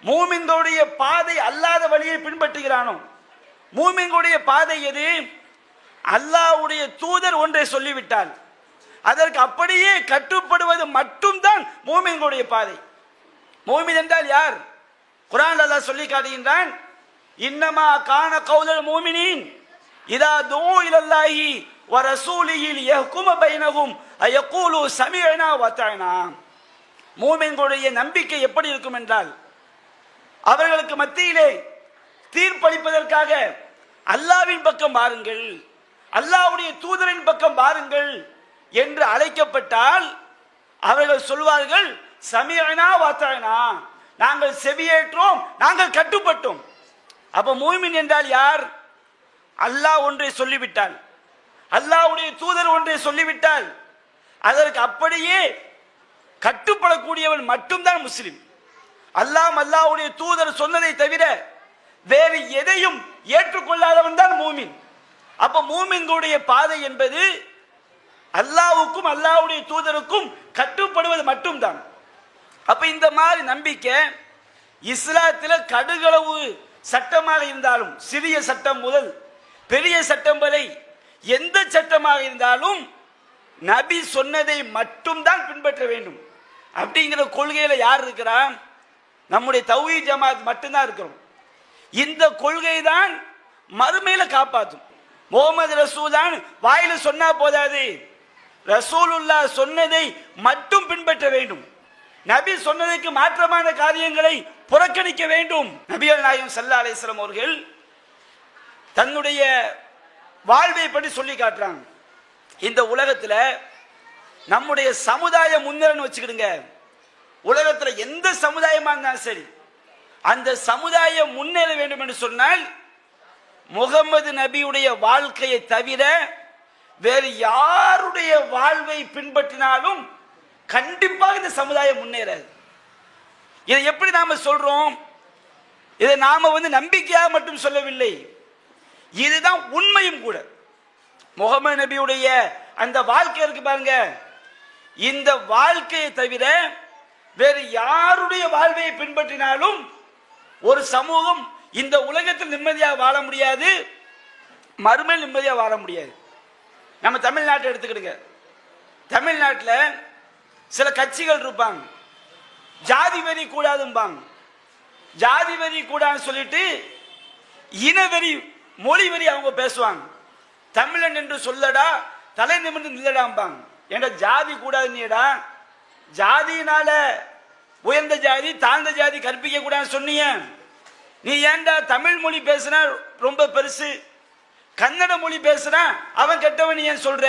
மூமின்களுடைய பாதை அல்லாத வழியை பின்பற்றுகிறானோ, மூமின்களுடைய பாதை எது? அல்லாஹ்வுடைய தூதர் ஒன்றை சொல்லிவிட்டால் அதற்கு அப்படியே கட்டுப்படுவது மட்டும்தான் மூமின்களுடைய பாதை. மூமின் என்றால் யார்? குர்ஆன் அல்லாஹ் சொல்லி காட்டுகின்றான், இன்னமா கான கௌலல் மூமினீன் இதா துஉ இலல்லாஹி வ ரசூலிஹி லியஹ்கும பைனஹும் அயகூலு சமிஅனா வ அத்தஅனா. மூமின்களுடைய நம்பிக்கை எப்படி இருக்கும் என்றால், அவர்களுக்கு மத்தியிலே தீர்ப்பளிப்பதற்காக அல்லாஹ்வின் பக்கம் வாருங்கள், அல்லாஹ்வுடைய தூதரின் பக்கம் வாருங்கள் என்று அழைக்கப்பட்டால் அவர்கள் சொல்வார்கள், சமிஅனா வ அத்தஅனா, நாங்கள் செவியேற்றோம், நாங்கள் கட்டுப்பட்டோம். அப்ப மூமின் என்றால் யார்? அல்லாஹ் ஒன்றை சொல்லிவிட்டால், அல்லாஹ்வுடைய தூதர் ஒன்றை சொல்லிவிட்டால் அதற்கு அப்படியே கட்டுப்படக்கூடியவன் மட்டும்தான் முஸ்லிம். அல்லாஹ்வுடைய தூதர் சொன்னதை தவிர வேறு எதையும் ஏற்றுக்கொள்ளாதவன் தான் மூமின். அப்ப மூமின்களுடைய பாதை என்பது அல்லாஹ்வுக்கும் அல்லாஹ்வுடைய தூதருக்கும் கட்டுப்படுவது மட்டும்தான். அப்ப இந்த மாதிரி நம்பிக்கை இஸ்லாத்தில் கடுகளவு சட்டமாக இருந்தாலும், சிறிய சட்டம் முதல் பெரிய சட்டம் வரை எந்த சட்டமாக இருந்தாலும் நபி சொன்னதை மட்டும்தான் பின்பற்ற வேண்டும் அப்படிங்கிற கொள்கையில யார் இருக்கிறா? நம்முடைய தௌஹீத் ஜமாத் மட்டும்தான் இருக்கிறோம். இந்த கொள்கை தான் மறுமையில காப்பாற்றும். முகமது ரசூல் தான் வாயில சொன்னா போதாது, ரசூலுல்லாஹ் சொன்னதை மட்டும் பின்பற்ற வேண்டும். நபி சொன்னதுக்கு மாற்றமான காரியங்களை புறக்கணிக்க வேண்டும். நபிகள் நாயகம் ஸல்லல்லாஹு அலைஹி வஸல்லம் அவர்கள் தன்னுடைய வாழ்வை பற்றி சொல்லி காட்டுறாங்க. இந்த உலகத்துல நம்முடைய சமுதாயம் முன்னேறன்னு வச்சுக்கிடுங்க. உலகத்துல எந்த சமுதாயமா இருந்தாலும் சரி, அந்த சமுதாயம் முன்னேற வேண்டும் என்று சொன்னால் முகமது நபியுடைய வாழ்க்கையை தவிர வேறு யாருடைய வாழ்வை பின்பற்றினாலும் கண்டிப்பாக இந்த சமுதாயம் முன்னேறாது. இதை எப்படி நாம சொல்றோம்? இதை நாம நம்பிக்கையாக மட்டும் சொல்லவில்லை, இதுதான் உண்மையும் கூட. முகமது நபியுடைய அந்த வாழ்க்கை இருக்கு பாருங்க, இந்த வாழ்க்கையை தவிர வேறு யாருடைய வாழ்வை பின்பற்றினாலும் ஒரு சமூகம் இந்த உலகத்தில் நிம்மதியாக வாழ முடியாது, மறுமையில் நிம்மதியாக வாழ முடியாது. நம்ம தமிழ்நாட்டை எடுத்துக்கிடுங்க. தமிழ்நாட்டில் சில கட்சிகள் இருப்பாங்க, ஜாதி வெறி கூடாதும்பாங்க. ஜாதி வெறி கூடாதுன்னு சொல்லிட்டு இனவெறி மொழி வெறி அவங்க பேசுவாங்க. தமிழன் என்று சொல்லடா, தலை நிமிர்ந்து நில்லடாம்பாங்க. ஏன்டா ஜாதி கூடாதுன்னியடா, ஜாதியினால உயர்ந்த ஜாதி தாழ்ந்த ஜாதி கற்பிக்க கூடாதுன்னு சொன்னீங்க. நீ ஏன்டா தமிழ் மொழி பேசுனா ரொம்ப பெருசு, கன்னட மொழி பேசுனா அவன் கெட்டவன் ஏன் சொல்ற?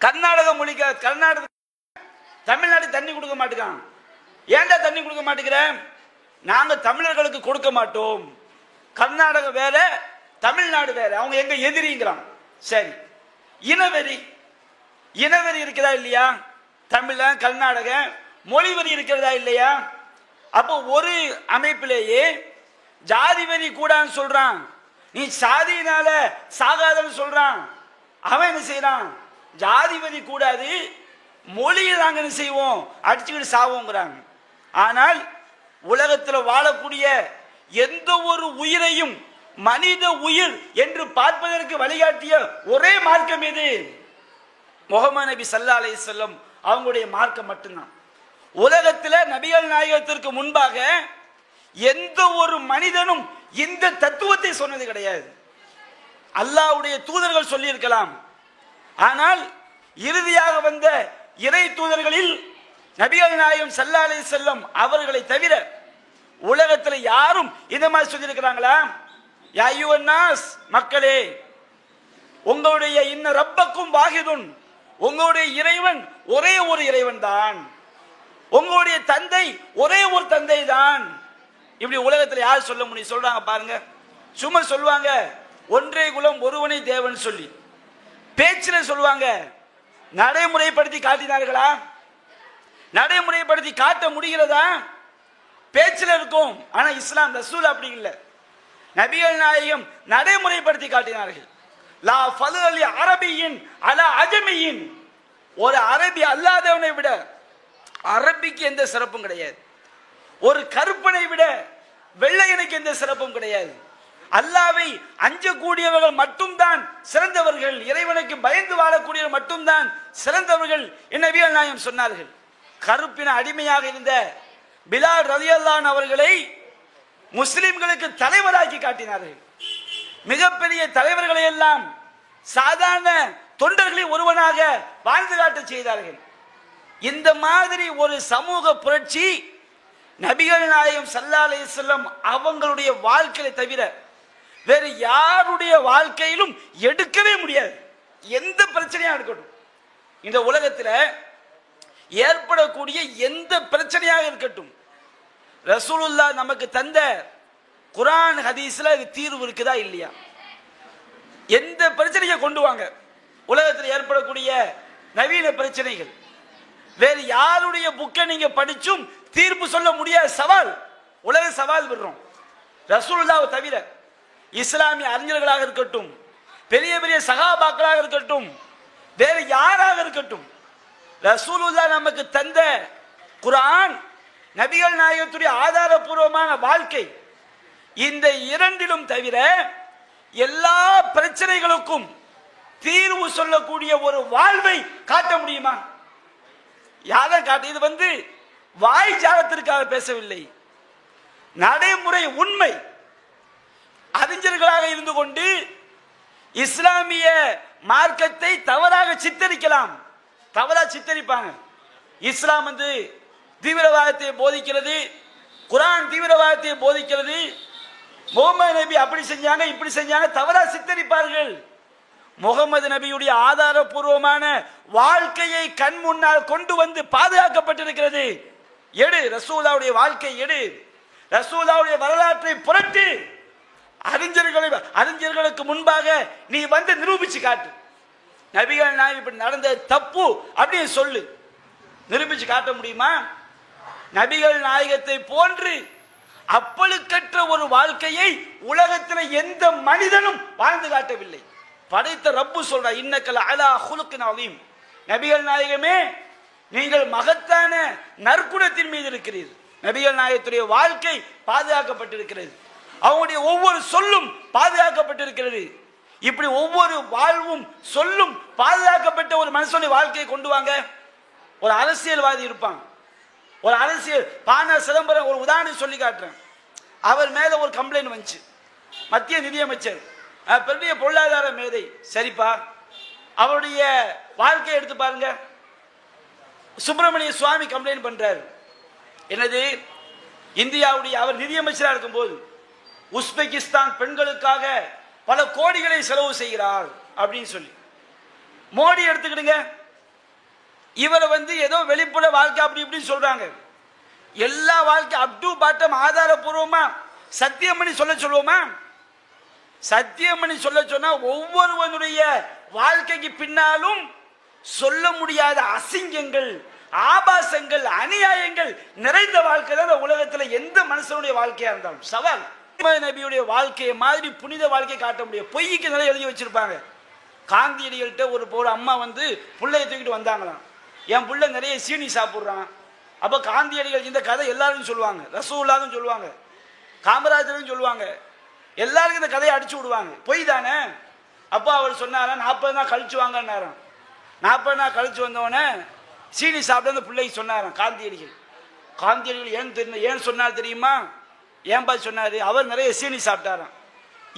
கர்நாடக மொழி, கர்நாடக தமிழ்நாடு தண்ணி கொடுக்க மாட்டேங்கான், ஏன்டா தண்ணி கொடுக்க மாட்டேங்கிற? நாங்க தமிழர்களுக்கு கொடுக்க மாட்டோம். கர்நாடகம் வேற தமிழ்நாடு வேற, அவங்க எங்க எதிரிங்கிறான். சரி, இனவெறி, இனவெறி இருக்கிறதா இல்லையா? தமிழ கர்நாடக மொழி வரி இருக்கிறதா இல்லையா? அப்போ ஒரு அமைப்பிலேயே ஜாதி வரி கூடான்னு சொல்றான், நீ சாதியினால சாகாதன்னு சொல்றான். அவன் என்ன செய்யறான்? ஜாதி வரி கூடாது, மொழியை நாங்க என்ன செய்வோம், அடிச்சுக்கிட்டு சாவோங்கிறாங்க. ஆனால் உலகத்தில் வாழக்கூடிய எந்த ஒரு உயிரையும் மனித உயிர் என்று பார்ப்பதற்கு வழிகாட்டிய ஒரே மார்க்கம் எது? முகமது நபி ஸல்லல்லாஹு அலைஹி வஸல்லம் அவங்களுடைய மார்க்கம் மட்டும்தான். உலகத்தில் நபிகள் நாயகத்திற்கு முன்பாக எந்த ஒரு மனிதனும் இந்த தத்துவத்தை சொன்னது கிடையாது. அல்லாஹ்வுடைய தூதர்கள் சொல்லி இருக்கலாம், ஆனால் இறுதியாக வந்த இறை தூதர்களில் நபிகள் நாயகம் ஸல்லல்லாஹு அலைஹி வஸல்லம் அவர்களை தவிர உலகத்தில் யாரும் இந்த மாதிரி சொல்லி இருக்கிறாங்களா? யா அய்யுஹன் நாஸ், மக்களே, உங்களுடைய இன்ன ரப்பக்கும் வாஹிதுன், உங்களுடைய இறைவன் ஒரே ஒரு இறைவன் தான், உங்களுடைய தந்தை ஒரே ஒரு தந்தை தான். இப்படி உலகத்தில் யார் சொல்ல முடியும்? சொல்றாங்க பாருங்க. சும்மா சொல்லுவாங்க ஒன்றே குலம் ஒருவனை தேவன் சொல்லி, பேச்சில் சொல்லுவாங்க. நடைமுறைப்படுத்தி காட்டினார்களா? நடைமுறைப்படுத்தி காட்ட முடிகிறதா? பேச்சில் இருக்கும். ஆனா இஸ்லாம் ரசூல் அப்படி இல்லை. நபிகள் நாயகம் நடைமுறைப்படுத்தி காட்டினார்கள். லா ஃபலல் அரபியின் அலா அஜமியின், ஒரு அரபி அல்லாதவனை விட அரபிக்கு எந்த சிறப்பும் கிடையாது, ஒரு கருப்பனை விட வெள்ளையனுக்கு எந்த சிறப்பும் கிடையாது. அல்லாவை அஞ்சக்கூடியவர்கள் மட்டும்தான் சிறந்தவர்கள், இறைவனுக்கு பயந்து வாழக்கூடியவர்கள் மட்டும்தான் சிறந்தவர்கள் என நபிகள் நாயகம் சொன்னார்கள். கருப்பின அடிமையாக இருந்த பிலால் ரலியல்லாஹு அன்ஹு அவர்களை முஸ்லிம்களுக்கு தலைவராக்கி காட்டினார்கள். மிகப்பெரிய தலைவர்களை எல்லாம் சாதாரண தொண்டர்களை ஒருவனாக வாழ்ந்து காட்ட செய்தார்கள். இந்த மாதிரி ஒரு சமூக புரட்சி நபிகள் நாயகம் ஸல்லல்லாஹு அலைஹி வஸல்லம் அவங்களுடைய வாழ்க்கையை தவிர வேறு யாருடைய வாழ்க்கையிலும் எடுக்கவே முடியாது. எந்த பிரச்சனையா இருக்கட்டும், இந்த உலகத்தில் ஏற்படக்கூடிய எந்த பிரச்சனையாக இருக்கட்டும், ரசூலுல்லாஹ் நமக்கு தந்த குர்ஆன் ஹதீஸ்ல இது தீர்வு இருக்குதா இல்லையா? எந்த பிரச்சனையை கொண்டு வாங்க, உலகத்தில் ஏற்படக்கூடிய நவீன பிரச்சனைகள் வேறு யாருடைய புக்கை நீங்க படிச்சும் தீர்ப்பு சொல்ல முடியாத சவால், உலக சவால் விடுறோம். ரசூலுல்லாஹ் தவிர இஸ்லாமிய அறிஞர்களாக இருக்கட்டும், பெரிய பெரிய சகாபாக்களாக இருக்கட்டும், வேறு யாராக இருக்கட்டும், ரசூலுல்லாஹ் நமக்கு தந்த குர்ஆன், நபிகள் நாயகத்துடைய ஆதாரபூர்வமான வாழ்க்கை, இந்த இரண்டிலும் தவிர எல்லா பிரச்சனைகளுக்கும் தீர்வு சொல்லக்கூடிய ஒரு வாழ்வை காட்ட முடியுமா? யாரை காட்ட? இது வாய் ஜாலத்திற்காக பேசவில்லை, நடைமுறை உண்மை. அறிஞர்களாக இருந்து கொண்டு இஸ்லாமிய மார்க்கத்தை தவறாக சித்தரிக்கலாம், தவறாக சித்தரிப்பாங்க. இஸ்லாம் தீவிரவாதத்தை போதிக்கிறது, குர்ஆன் தீவிரவாதத்தை போதிக்கிறது, முகமது நபி அப்படி செஞ்சாங்க இப்படி செஞ்சாங்க, தவறா சித்தரிப்பார்கள். முகமது நபியுடைய ஆதாரபூர்வமான வாழ்க்கையை கண் முன்னால் கொண்டு வந்து பாதுகாக்கப்பட்டிருக்கிறது. எடு ரசூலுல்லாஹ்வுடைய வாழ்க்கை, எடு ரசூலுல்லாஹ்வுடைய வரலாற்றை புரட்டு, அறிஞர்களுக்கு முன்பாக நீ நிரூபிச்சு காட்டு. நபிகள் நாயகம் இப்படி நடந்த தப்பு அப்படின்னு சொல்லு, நிரூபிச்சு காட்ட முடியுமா? நபிகள் நாயகத்தை போன்று அப்பழுக்கற்ற ஒரு வாழ்க்கையை உலகத்தில் எந்த மனிதனும் வாழ்ந்து காட்டவில்லை. படைத்த ரப்பு சொல்ற, இன்னக்கல் அலா குலுக்கின் அதீம், நபிகள் நாயகமே நீங்கள் மகத்தான நற்குணத்தின் மீது இருக்கிறீர்கள். நபிகள் நாயகத்துடைய வாழ்க்கை பாதுகாக்கப்பட்டிருக்கிறது, அவங்களுடைய ஒவ்வொரு சொல்லும் பாதுகாக்கப்பட்டிருக்கிறது. இப்படி ஒவ்வொரு வாழ்வும் சொல்லும் பாதுகாக்கப்பட்ட ஒரு மனுஷனுடைய வாழ்க்கையை கொண்டு வாங்க. ஒரு அரசியல்வாதி இருப்பாங்க, ஒரு அரசியல் பானா சிதம்பரம் ஒரு உதாரணம் சொல்லி காட்டுறேன். அவர் மேல ஒரு கம்ப்ளைண்ட் வந்துச்சு, மத்திய நிதியமைச்சர், பெரிய பொருளாதார மேதை, சரிப்பா, அவருடைய வாழ்க்கையை எடுத்து பாருங்க. சுப்பிரமணிய சுவாமி கம்ப்ளைண்ட் பண்றாரு, என்னது, இந்தியாவுடைய அவர் நிதியமைச்சராக இருக்கும்போது உஸ்பெகிஸ்தான் பெண்களுக்காக பல கோடிகளை செலவு செய்கிறார் அப்படின்னு சொல்லி. மோடி எடுத்துக்கிடுங்க, இவரை ஏதோ வெளிப்புற வாழ்க்கை அப்படி இப்படின்னு சொல்றாங்க. எல்லா வாழ்க்கை அப் டு பாட்டம் ஆதாரபூர்வமா சத்தியம் பண்ணி சொல்லுவோமா? சத்தியம் பண்ணி சொன்னா ஒவ்வொருவனுடைய வாழ்க்கைக்கு பின்னாலும் சொல்ல முடியாத அசிங்கங்கள், ஆபாசங்கள், அநியாயங்கள் நிறைந்த வாழ்க்கை தான் உலகத்தில் எந்த மனுஷனுடைய வாழ்க்கையா இருந்தாலும் சவால். நபியுடைய வாழ்க்கையை மாதிரி புனித வாழ்க்கையை காட்ட முடியும். பொய்க்கு நிறைய எழுதி வச்சிருப்பாங்க. காந்தியடிகள்கிட்ட ஒரு அம்மா புள்ளைய தூக்கிட்டு வந்தாங்களாம், என் புள்ள நிறைய சீனி சாப்பிட்றான். அப்ப காந்தியடிகள் இந்த கதை எல்லாருக்கும் சொல்லுவாங்க, ரசூலுல்லாஹ்வும் சொல்லுவாங்க, காமராஜரும் சொல்லுவாங்க, எல்லாருக்கும் இந்த கதையை அடிச்சு விடுவாங்க, பொய் தானே. அப்போ அவர் சொன்னாராம், 40 நாள் கழிச்சு வாங்கினாராம். 40 நாள் கழிச்சு வந்தவொடனே சீனி சாப்பிட்டு அந்த பிள்ளைக்கு சொன்னாராம் காந்தியடிகள். காந்தியடிகள் ஏன் சொன்னார் தெரியுமா? ஏன் பார்த்து சொன்னாரு? அவர் நிறைய சீனி சாப்பிட்டாராம்.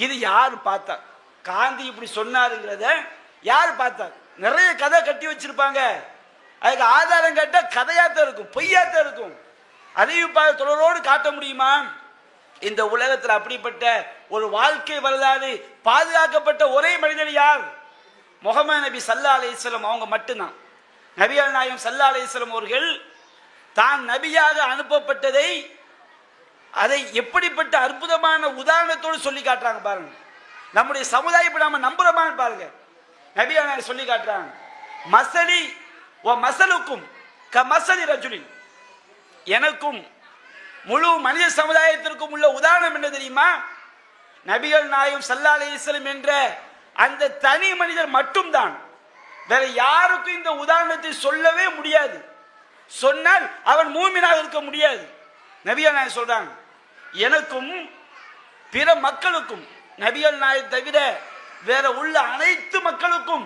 இது யாரு பார்த்தா? காந்தி இப்படி சொன்னாருங்கிறத யாரு பார்த்தா? நிறைய கதை கட்டி வச்சிருப்பாங்க, அதுக்கு ஆதாரம் கேட்டா கதையாத்தான் இருக்கும், பொய்யாத்தான் இருக்கும். அறிவிப்பாளர் தொடரோடு காட்ட முடியுமா? இந்த உலகத்தில் அப்படிப்பட்ட ஒரு வாழ்க்கை வரலாறு பாதுகாக்கப்பட்ட ஒரே மனிதர் யார்? முஹம்மது நபி ஸல்லல்லாஹு அலைஹி வஸல்லம் அவங்க மட்டும்தான். நபிகள் நாயகம் ஸல்லல்லாஹு அலைஹி வஸல்லம் அவர்கள் தான் நபியாக அனுப்பப்பட்டதை அதை எப்படிப்பட்ட அற்புதமான உதாரணத்தோடு சொல்லி காட்டுறாங்க பாருங்க. நம்முடைய சமுதாயம் நாம நம்புறோமான்னு பாருங்க. நபிகள் நாயகம் சொல்லி காட்டுறாங்க, மசலி வ மசலுக்கும் க மசலி ரஜுலின், எனக்கும் முழு மனித சமுதாயத்திற்கும் உள்ள உதாரணம் என்ன தெரியுமா? நபிகள் நாயகம் ஸல்லல்லாஹு அலைஹி வஸல்லம் என்ற அந்த தனி மனிதர் மட்டும்தான். வேற யாருக்கும் இந்த உதாரணத்தை சொல்லவே முடியாது. சொன்னால் அவன் மூமினாக இருக்க முடியாது. நபிகள் நாயகம் சொல்றாங்க, எனக்கும் பிற மக்களுக்கும், நபிகள் நாயகம் தவிர வேற உள்ள அனைத்து மக்களுக்கும்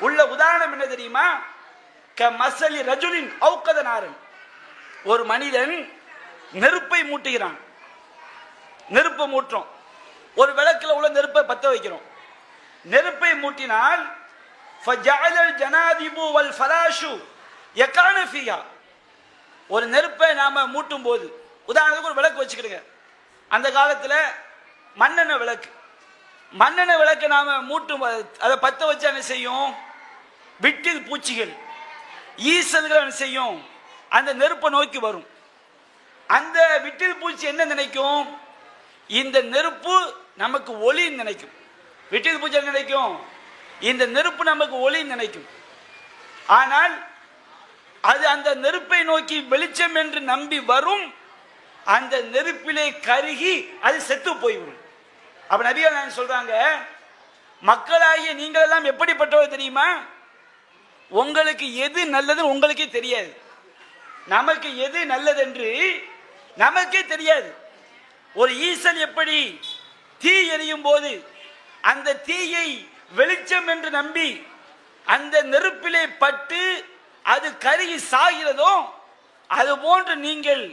உள்ள உதாரணம் என்ன தெரியுமா? க மசலி ரஜுலின் ஔகத நாரன், ஒரு மனிதன் நெருப்பை மூட்டுகிறான். நெருப்பை மூட்டுறோம், ஒரு விளக்கில் உள்ள நெருப்பை பத்த வைக்கிறோம். நெருப்பை மூட்டினால் ஃபஜஅலல் ஜனாதிபு வல் ஃபராஷு யகான ஃபியா, ஒரு நெருப்பை நாம மூட்டும் போது, உதாரணத்துக்கு ஒரு விளக்கு வச்சுக்கிடுங்க, அந்த காலத்தில் மண்ணெண்ணெய் விளக்கு, மண்ணெண்ணெய் விளக்கு நாம மூட்டும் அதை பத்த வச்சு என்ன செய்யும்? விட்டில் பூச்சிகள், ஈசல்கள் என்ன செய்யும்? அந்த நெருப்பை நோக்கி வரும். அந்த விட்டில் பூச்சி என்ன நினைக்கும்? இந்த நெருப்பு நமக்கு ஒளி நினைக்கும். விட்டில் பூஜை நினைக்கும், இந்த நெருப்பு நமக்கு ஒளி நினைக்கும். ஆனால் அது அந்த நெருப்பை நோக்கி வெளிச்சம் என்று நம்பி வரும், அந்த நெருப்பிலே கருகி அது செத்து போய்விடும். அப்ப நபிகள் நாயகம் சொல்றாங்க, மக்களாகிய நீங்கள் எல்லாம் எப்படிப்பட்டவர் தெரியுமா? உங்களுக்கு எது நல்லது உங்களுக்கே தெரியாது, நமக்கு எது நல்லது என்று நமக்கே தெரியாது. ஒரு ஈசல் எப்படி தீ எரியும் போது அந்த தீயை வெளிச்சம் என்று நம்பி அந்த நெருப்பிலே பட்டு அது கருகி சாகிறதோ, அது போன்று நீங்கள்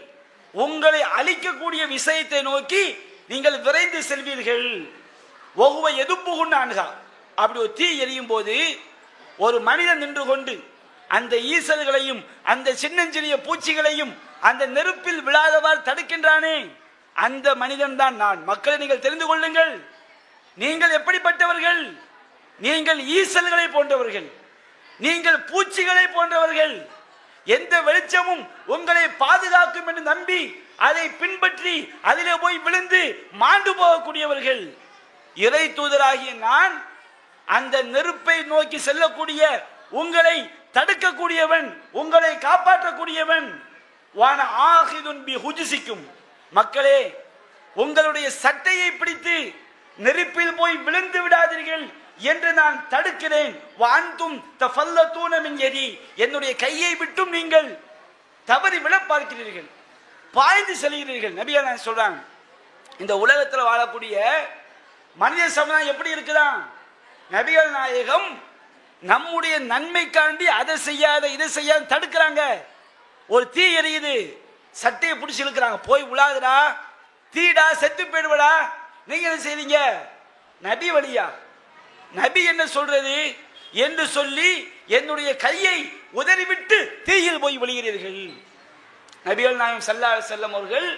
உங்களை அழிக்கக்கூடிய விஷயத்தை நோக்கி நீங்கள் விரைந்து செல்வீர்கள். ஒவ்வொரு எதுப்புகுன்னு அணுகா. அப்படி ஒரு தீ எரியும் போது ஒரு மனிதன் நின்று கொண்டு அந்த ஈசல்களையும் அந்த சின்னஞ்சிறிய பூச்சிகளையும் அந்த நெருப்பில் விழாதவாறு தடுக்கின்றானே, அந்த மனிதன் தான் நான். மக்களை நீங்கள் தெரிந்து கொள்ளுங்கள், நீங்கள் எப்படிப்பட்டவர்கள்? நீங்கள் ஈசல்களை போன்றவர்கள், நீங்கள் பூச்சிகளை போன்றவர்கள். எந்த வெளிச்சமும் உங்களை பாதுகாக்கும் என்று நம்பி அதை பின்பற்றி அதிலே போய் விழுந்து மாண்டு போகக்கூடியவர்கள். இறை தூதராகிய நான் அந்த நெருப்பை நோக்கி செல்லக்கூடிய உங்களை தடுக்கக்கூடியவன், உங்களை காப்பாற்றக்கூடியவன். வான ஆகிதுன் பி ஹுஜுசிக்கும். மக்களே, உங்களுடைய சட்டையை பிடித்து நெருப்பில் போய் விழுந்து விடாதீர்கள் என்று நான் தடுக்கிறேன். வான்தும் தஃபல்லதூன மின் யதி. என்னுடைய கையை விட்டும் நீங்கள் தவறி விழ பார்க்கிறீர்கள், பாய்ந்து செல்கிறீர்கள். நபிகள் நாயகம் சொல்றாங்க, இந்த உலகத்தில் வாழக்கூடிய மனித சமுதாயம் எப்படி இருக்குதான்? நபிகள் நாயகம் நம்முடைய நன்மைக்காண்டி அதை செய்யாத இதை செய்யாத தடுக்கிறாங்க. ஒரு தீ எரியுது, சட்டையை பிடிச்சி இழுக்கிறாங்க, போய் விழாதுடா, தீடா, செத்து போயிடுவடா. நீங்க என்ன செய்றீங்க? நபி வழியா, நபி என்ன சொல்றது என்று சொல்லி என்னுடைய கையை உதறிவிட்டு தீயில் போய் விழுகிறீர்கள். நபிகள் நாயகம் ஸல்லல்லாஹு அலைஹி வஸல்லம் அவர்கள்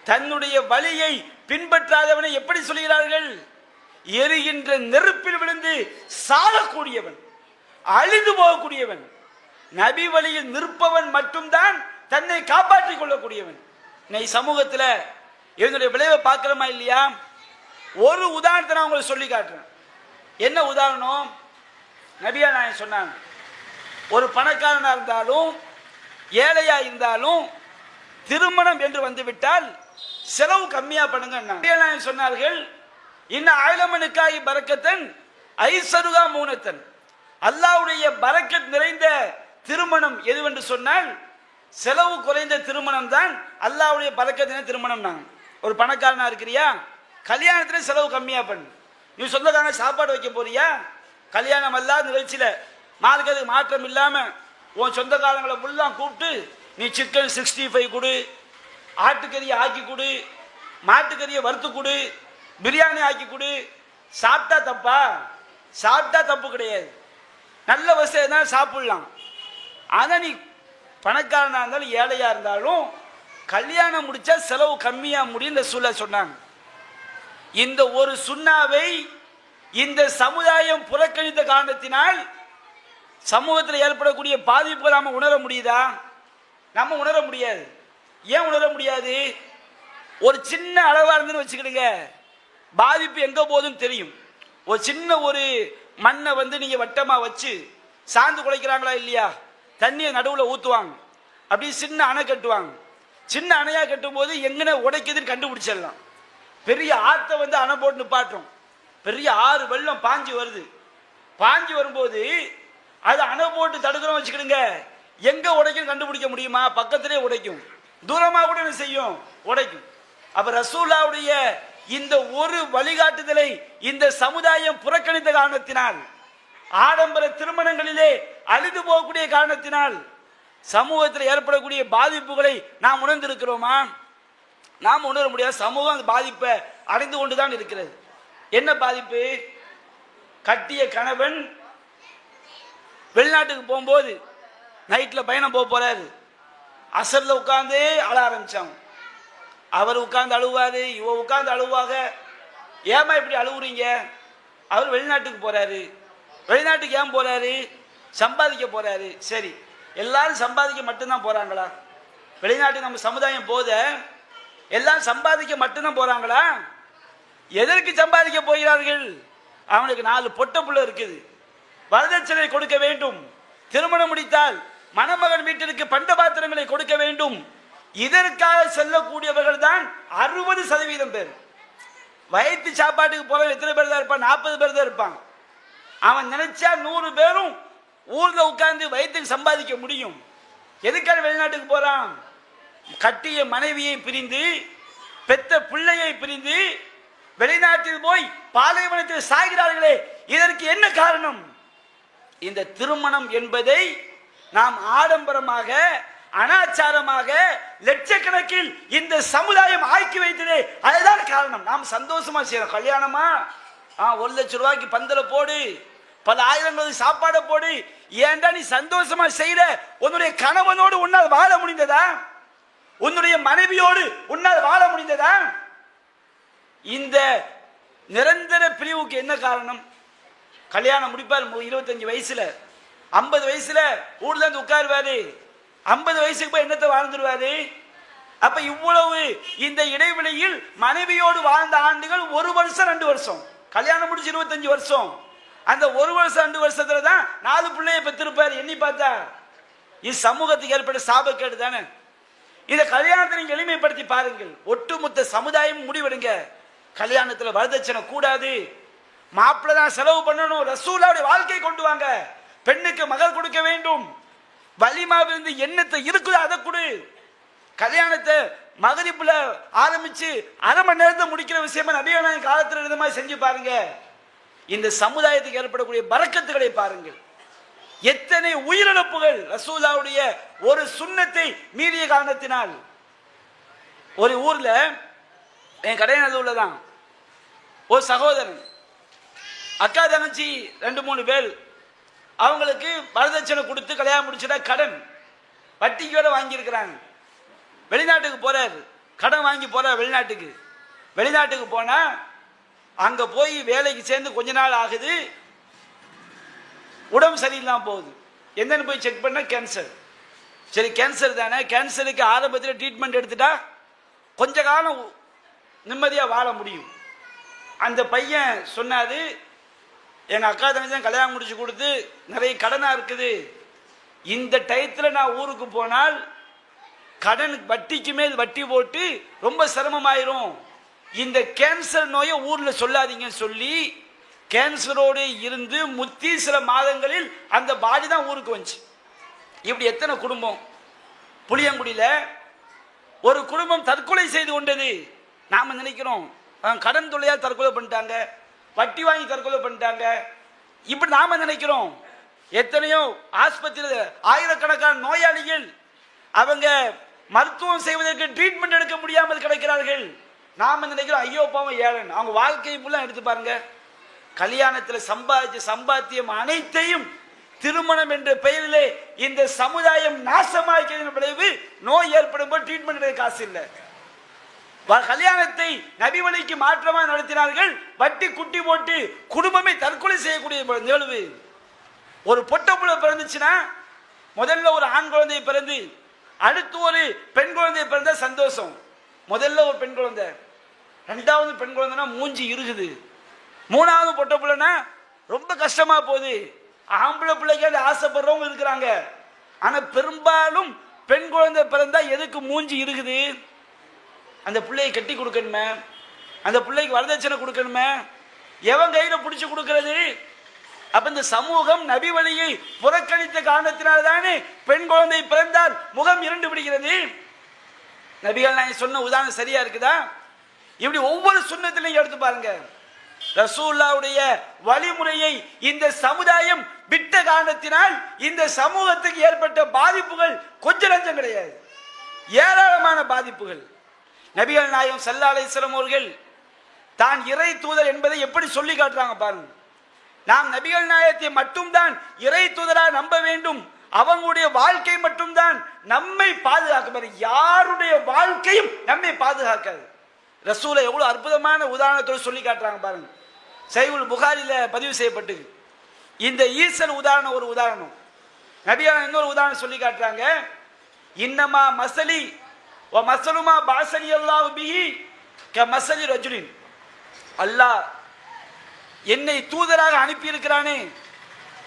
தன்னுடைய வழியை பின்பற்றாதவனை எப்படி சொல்கிறார்கள்? எரிகின்ற நெருப்பில் விழுந்து சாகக்கூடியவன், அழிந்து போகக்கூடியவன். நபி வழியில் நிற்பவன் மட்டும்தான் தன்னை காப்பாற்றிக் கொள்ளக்கூடியவன். இன்னைக்கு சமூகத்தில் இதனுடைய விளைவை பார்க்கிறோமா இல்லையா? ஒரு உதாரணத்தை நான் உங்களுக்கு சொல்லி காட்டுறேன். என்ன உதாரணம்? நபியா நாயகம் சொன்னாங்க, ஒரு பணக்காரனா இருந்தாலும் ஏழையா இருந்தாலும் திருமணம் என்று வந்துவிட்டால் செலவு கம்மியா பண்ணுங்க. நபியா நாயகம் சொன்னார்கள், இன்ன ஆயிலமனுக்காகி பரக்கத்தன் ஐசருகா மூனத்தன். அல்லாஹ்வுடைய பரக்கத் நிறைந்த திருமணம் எதுவென்று சொன்னால் செலவு குறைந்த திருமணம் தான் அல்லாஹ்வுடைய பரக்கத் நிறைந்த திருமணம். நான் ஒரு பணக்காரனா இருக்கிறியா, கல்யாணத்துல செலவு கம்மியா பண்ணு. நீ சொந்தக்காரங்க சாப்பாடு வைக்க போறியா, கல்யாணம் அல்லாத நிகழ்ச்சியில மார்க்கத்துக்கு மாற்றம் இல்லாம உன் சொந்தக்காரங்களை ஃபுல்லாக கூப்பிட்டு நீ சிக்கன் 65 கொடு, ஆட்டுக்கறியை ஆக்கி கொடு, மாட்டுக்கறியை வறுத்து கொடு, பிரியாணி ஆக்கி கொடு. சாப்பிட்டா தப்பா? சாப்பிட்டா தப்பு கிடையாது, நல்ல வசதி தான் சாப்பிடலாம். ஆனால் நீ பணக்காரனாக இருந்தாலும் ஏழையா இருந்தாலும் கல்யாணம் முடிச்சா செலவு கம்மியா முடியும் சொல்ல சொன்னாங்க. இந்த ஒரு சுண்ணாவை இந்த சமுதாயம் புறக்கணித்த காரணத்தினால் சமூகத்தில் ஏற்படக்கூடிய பாதிப்புகள் நாம உணர முடியுதா? நம்ம உணர முடியாது. ஏன் உணர முடியாது? ஒரு சின்ன அளவா இருந்துன்னு வச்சுக்கிடுங்க, பாதிப்பு எங்க போதுன்னு தெரியும். ஒரு சின்ன ஒரு மண்ணை நீங்க வட்டமா வச்சு சாந்து குலைக்கிறாங்களா இல்லையா, தண்ணியை நடுவில் ஊற்றுவாங்க, அப்படி சின்ன அணை கட்டுவாங்க. சின்ன அணையா கட்டும் போது எங்கன உடைக்குதுன்னு கண்டுபிடிச்சிடலாம். பெரிய ஆற்றை அணை போட்டு நிப்பாட்டும், பெரிய ஆறு வெள்ளம் பாஞ்சு வருது. பாஞ்சு வரும்போது அது அணை போட்டு தடுக்கிறோம் வச்சுக்கிடுங்க, எங்க உடைக்கும் கண்டுபிடிக்க முடியுமா? பக்கத்திலே உடைக்கும், தூரமாக கூட என்ன செய்யும், உடைக்கும். அப்ப ரசூலுல்லாஹ்வுடைய இந்த ஒரு வழிகாட்டுதலை இந்த சமுதாயம் புறக்கணித்த காரணத்தினால், ஆடம்பர திருமணங்களிலே அழிந்து போகக்கூடிய காரணத்தினால் சமூகத்தில் ஏற்படக்கூடிய பாதிப்புகளை நாம் உணர்ந்திருக்கிறோமா? நாம் உணர முடியாது. சமூகம் அந்த பாதிப்பை அடைந்து கொண்டுதான் இருக்கிறது. என்ன பாதிப்பு? கட்டிய கணவன் வெளிநாட்டுக்கு போகும்போது நைட்ல பயணம் போறாரு, அசர்ல உட்கார்ந்து அழ ஆரம்பிச்சாங்க. அவர் உட்கார்ந்து அழுவாரு, இவ உட்கார்ந்து அழுவாக. ஏமா இப்படி அழுவுறீங்க? அவர் வெளிநாட்டுக்கு போறாரு. வெளிநாட்டுக்கு ஏன் போறாரு? சம்பாதிக்க போறாரு. சரி, எல்லாரும் சம்பாதிக்க மட்டும்தான் போறாங்களா? வெளிநாட்டுக்கு நம்ம சமுதாயம் போத எல்லாம் சம்பாதிக்க மட்டும்தான் போறாங்களா? எதற்கு சம்பாதிக்க போகிறார்கள்? அவனுக்கு 4 பொட்ட புள்ள இருக்குது, வரதட்சணை கொடுக்க வேண்டும், திருமணம் முடித்தால் மணமகன் வீட்டிற்கு பண்ட பாத்திரங்களை கொடுக்க வேண்டும். இதற்காக செல்லக்கூடியவர்கள் தான் 60% பேர். வயிற்று சாப்பாட்டுக்கு போற எத்தனை பேர் தான் இருப்பான்? 40 பேர் தான் இருப்பான். அவன் நினைச்சா 100 பேரும் ஊர்ல உட்கார்ந்து வயிற்றுக்கு சம்பாதிக்க முடியும். எதுக்காக வெளிநாட்டுக்கு போறான்? கட்டிய மனைவியை பிரிந்து, பெத்த பிள்ளையை பிரிந்து வெளிநாட்டில் போய் பாலைவனத்தில் சாகிறார்களே, இதற்கு என்ன காரணம்? இந்த திருமணம் என்பதை நாம் ஆடம்பரமாக, அனாச்சாரமாக, லட்சக்கணக்கில் இந்த சமுதாயம் ஆக்கி வைத்ததே அதுதான் காரணம். நாம் சந்தோஷமா செய்யறோம். கல்யாணமா 1 லட்சம் ரூபாய்க்கு பந்தல போடு, பல ஆயிரங்களுக்கு சாப்பாடு போடு. ஏன்டா நீ சந்தோஷமா செய்யற? உன்னுடைய கணவனோடு உன்னால் வாழ முடிந்ததா? உன்னுடைய மனைவியோடு உன்னால் வாழ முடிந்ததா? இந்த நிரந்தர பிரிவுக்கு என்ன காரணம்? கல்யாணம் முடிப்பார் 25 வயசுல, 50 வயசுல ஊர்ல இருந்து உட்காருவாரு, 50 வயசுக்கு போய் என்னத்தை வாழ்ந்துருவாரு? அப்ப இவ்வளவு இந்த இடைவெளியில் மனைவியோடு வாழ்ந்த ஆண்டுகள் 1 வருஷம் 2 வருஷம். கல்யாணம் முடிச்சு 25 வருஷம். அந்த 1 வருஷம் 2 வருஷத்துல தான் 4 பிள்ளையை பெற்றிருப்பாரு. எண்ணி பார்த்தா இது சமூகத்துக்கு ஏற்பட்ட சாபக்கேடு தானே. இந்த கல்யாணத்தை நீங்க எளிமைப்படுத்தி பாருங்கள். ஒட்டுமொத்த சமுதாயம் முடிவெடுங்க. கல்யாணத்துல வரதட்சணை கூடாது, மாப்பிள்ளை தான் செலவு பண்ணணும், ரசூலுடைய வாழ்க்கை கொண்டு வாங்க. பெண்ணுக்கு மகள் கொடுக்க வேண்டும், வலிமாவிலிருந்து எண்ணத்தை இருக்குதோ அதை கொடு. கல்யாணத்தை மகரிப்புல ஆரம்பிச்சு 1/2 மணி நேரத்தை முடிக்கிற விஷயமா நபிகள் காலத்தில் இருந்த மாதிரி செஞ்சு பாருங்க. இந்த சமுதாயத்துக்கு ஏற்படக்கூடிய பரக்கத்துகளை பாருங்கள். எத்தனை உயிரிழப்புகள் ரசூலுடைய ஒரு சுன்னத்தை மீறிய காரணத்தினால். ஒரு ஊர்ல என் கடையநல்லூர்ல தான் ஒரு சகோதரன், அக்கா தங்கச்சி 2-3 பேர், அவங்களுக்கு வரதட்சணை கொடுத்து கல்யாணம் முடிச்சதா கடன் வட்டிக்கோட வாங்கியிருக்கிறாங்க. வெளிநாட்டுக்கு போறாரு, கடன் வாங்கி போறார் வெளிநாட்டுக்கு. வெளிநாட்டுக்கு போனா அங்க போய் வேலைக்கு சேர்ந்து கொஞ்ச நாள் ஆகுது, உடம்பு சரியில்லாம போகுது. என்னன்னு போய் செக் பண்ண கேன்சர். சரி கேன்சர் தானே, கேன்சருக்கு ஆரம்பத்தில் ட்ரீட்மெண்ட் எடுத்துட்டா கொஞ்ச காலம் நிம்மதியா வாழ முடியும். அந்த பையன் சொன்னாரு, எங்க அக்கா தங்கச்சி தான் கல்யாணம் முடிச்சு கொடுத்து நிறைய கடனா இருக்குது, இந்த டயத்துல நான் ஊருக்கு போனால் கடன் வட்டிக்கு மேல் வட்டி போட்டு ரொம்ப சிரமமாயிரும், இந்த கேன்சர் நோயை ஊர்ல சொல்லாதீங்கன்னு சொல்லி கேன்சரோடு இருந்து முத்தி சில மாதங்களில் அந்த பாடி தான் ஊருக்கு வந்துச்சு. இப்படி எத்தனை குடும்பம். புளியங்குடியில ஒரு குடும்பம் தற்கொலை செய்து கொண்டது. நாம நினைக்கிறோம் கடன் தொல்லையால் தற்கொலை பண்ணிட்டாங்க, வட்டி வாங்கி தற்கொலை பண்ணிட்டாங்க, இப்படி நாம நினைக்கிறோம். எத்தனையோ ஆஸ்பத்திரியில் ஆயிரக்கணக்கான நோயாளிகள் அவங்க மருத்துவம் செய்வதற்கு ட்ரீட்மெண்ட் எடுக்க முடியாமல் கிடைக்கிறார்கள். நாம நினைக்கிறோம் ஐயோ பாவம் ஏழன். அவங்க வாழ்க்கை ஃபுல்லா எடுத்து பாருங்க. கல்யாணத்தில் சம்பாதிச்ச சம்பாத்தியம் அனைத்தையும் திருமணம் என்ற பெயரிலே இந்த சமுதாயம் நாசமாக்கிய விளைவு. நோய் ஏற்படும் போது ட்ரீட்மெண்ட் எடுக்க காசு இல்லை. கல்யாணத்தை நபி வழிக்கு மாற்றமா நடத்தினார்கள். வட்டி குட்டி போட்டு குடும்பமே தற்கொலை செய்யக்கூடிய நிகழ்வு. ஒரு பொட்ட புள்ள பிறந்துச்சுன்னா முதல்ல ஒரு ஆண் குழந்தை பிறந்து அடுத்து ஒரு பெண் குழந்தை பிறந்தா சந்தோஷம். முதல்ல ஒரு பெண் குழந்தை, 2வது பெண் குழந்தைனா மூஞ்சி இருக்குது, 3வது பொட்ட பிள்ளைனா ரொம்ப கஷ்டமா போகுது. ஆம்பளை பிள்ளைக்கு ஆசைப்படுறவங்க இருக்கிறாங்க. ஆனா பெரும்பாலும் பெண் குழந்தை பிறந்தா எதுக்கு மூஞ்சி இருக்குது? அந்த பிள்ளையை கட்டி கொடுக்கணுமே, அந்த பிள்ளைக்கு வரதட்சணை கொடுக்கணுமே, எவன் கையில பிடிச்சு கொடுக்கிறது? அப்ப இந்த சமூகம் நபி வழியை புறக்கணித்த காரணத்தினால் தானே பெண் குழந்தை பிறந்தால் முகம் இருண்டு விடுகிறது. நபிகள் நான் சொன்ன உதாரணம் சரியா இருக்குதா? இப்படி ஒவ்வொரு சுன்னத்திலையும் எடுத்து பாருங்க. ரசூலுல்லாஹ்வுடைய வழிமுறையை இந்த சமுதாயம் விட்ட காரணத்தினால் இந்த சமூகத்துக்கு ஏற்பட்ட பாதிப்புகள் கொஞ்சம் நஞ்சம் கிடையாது, ஏராளமான பாதிப்புகள். நபிகள் நாயகம் ஸல்லல்லாஹு அலைஹி வஸல்லம் அவர்கள் தான் இறை தூதர் என்பதை எப்படி சொல்லி காட்டுறாங்க பாருங்க. நாம் நபிகள் நாயகத்தை மட்டும்தான் இறை தூதராக நம்ப வேண்டும், அவங்களுடைய வாழ்க்கை மட்டும்தான் நம்மை பாதுகாக்க, யாருடைய வாழ்க்கையும் நம்மை பாதுகாக்காது. ரசூலை எவ்வளவு அற்புதமான உதாரணத்தோடு சொல்லி காட்டுறாங்க பாருங்க. சஹீஹுல் புகாரில பதிவு செய்யப்பட்டு இந்த ஈசல் உதாரணம் ஒரு உதாரணம். நபிகள் இன்னொரு உதாரணம் சொல்லி காட்டுறாங்க. இன்னமா மசலி மஸலுமா பாஸனி அல்லாஹு பிஹி கமஸலி ரஜுலின், அல்லாஹ் என்னை தூதராக அனுப்பி இருக்கிறானே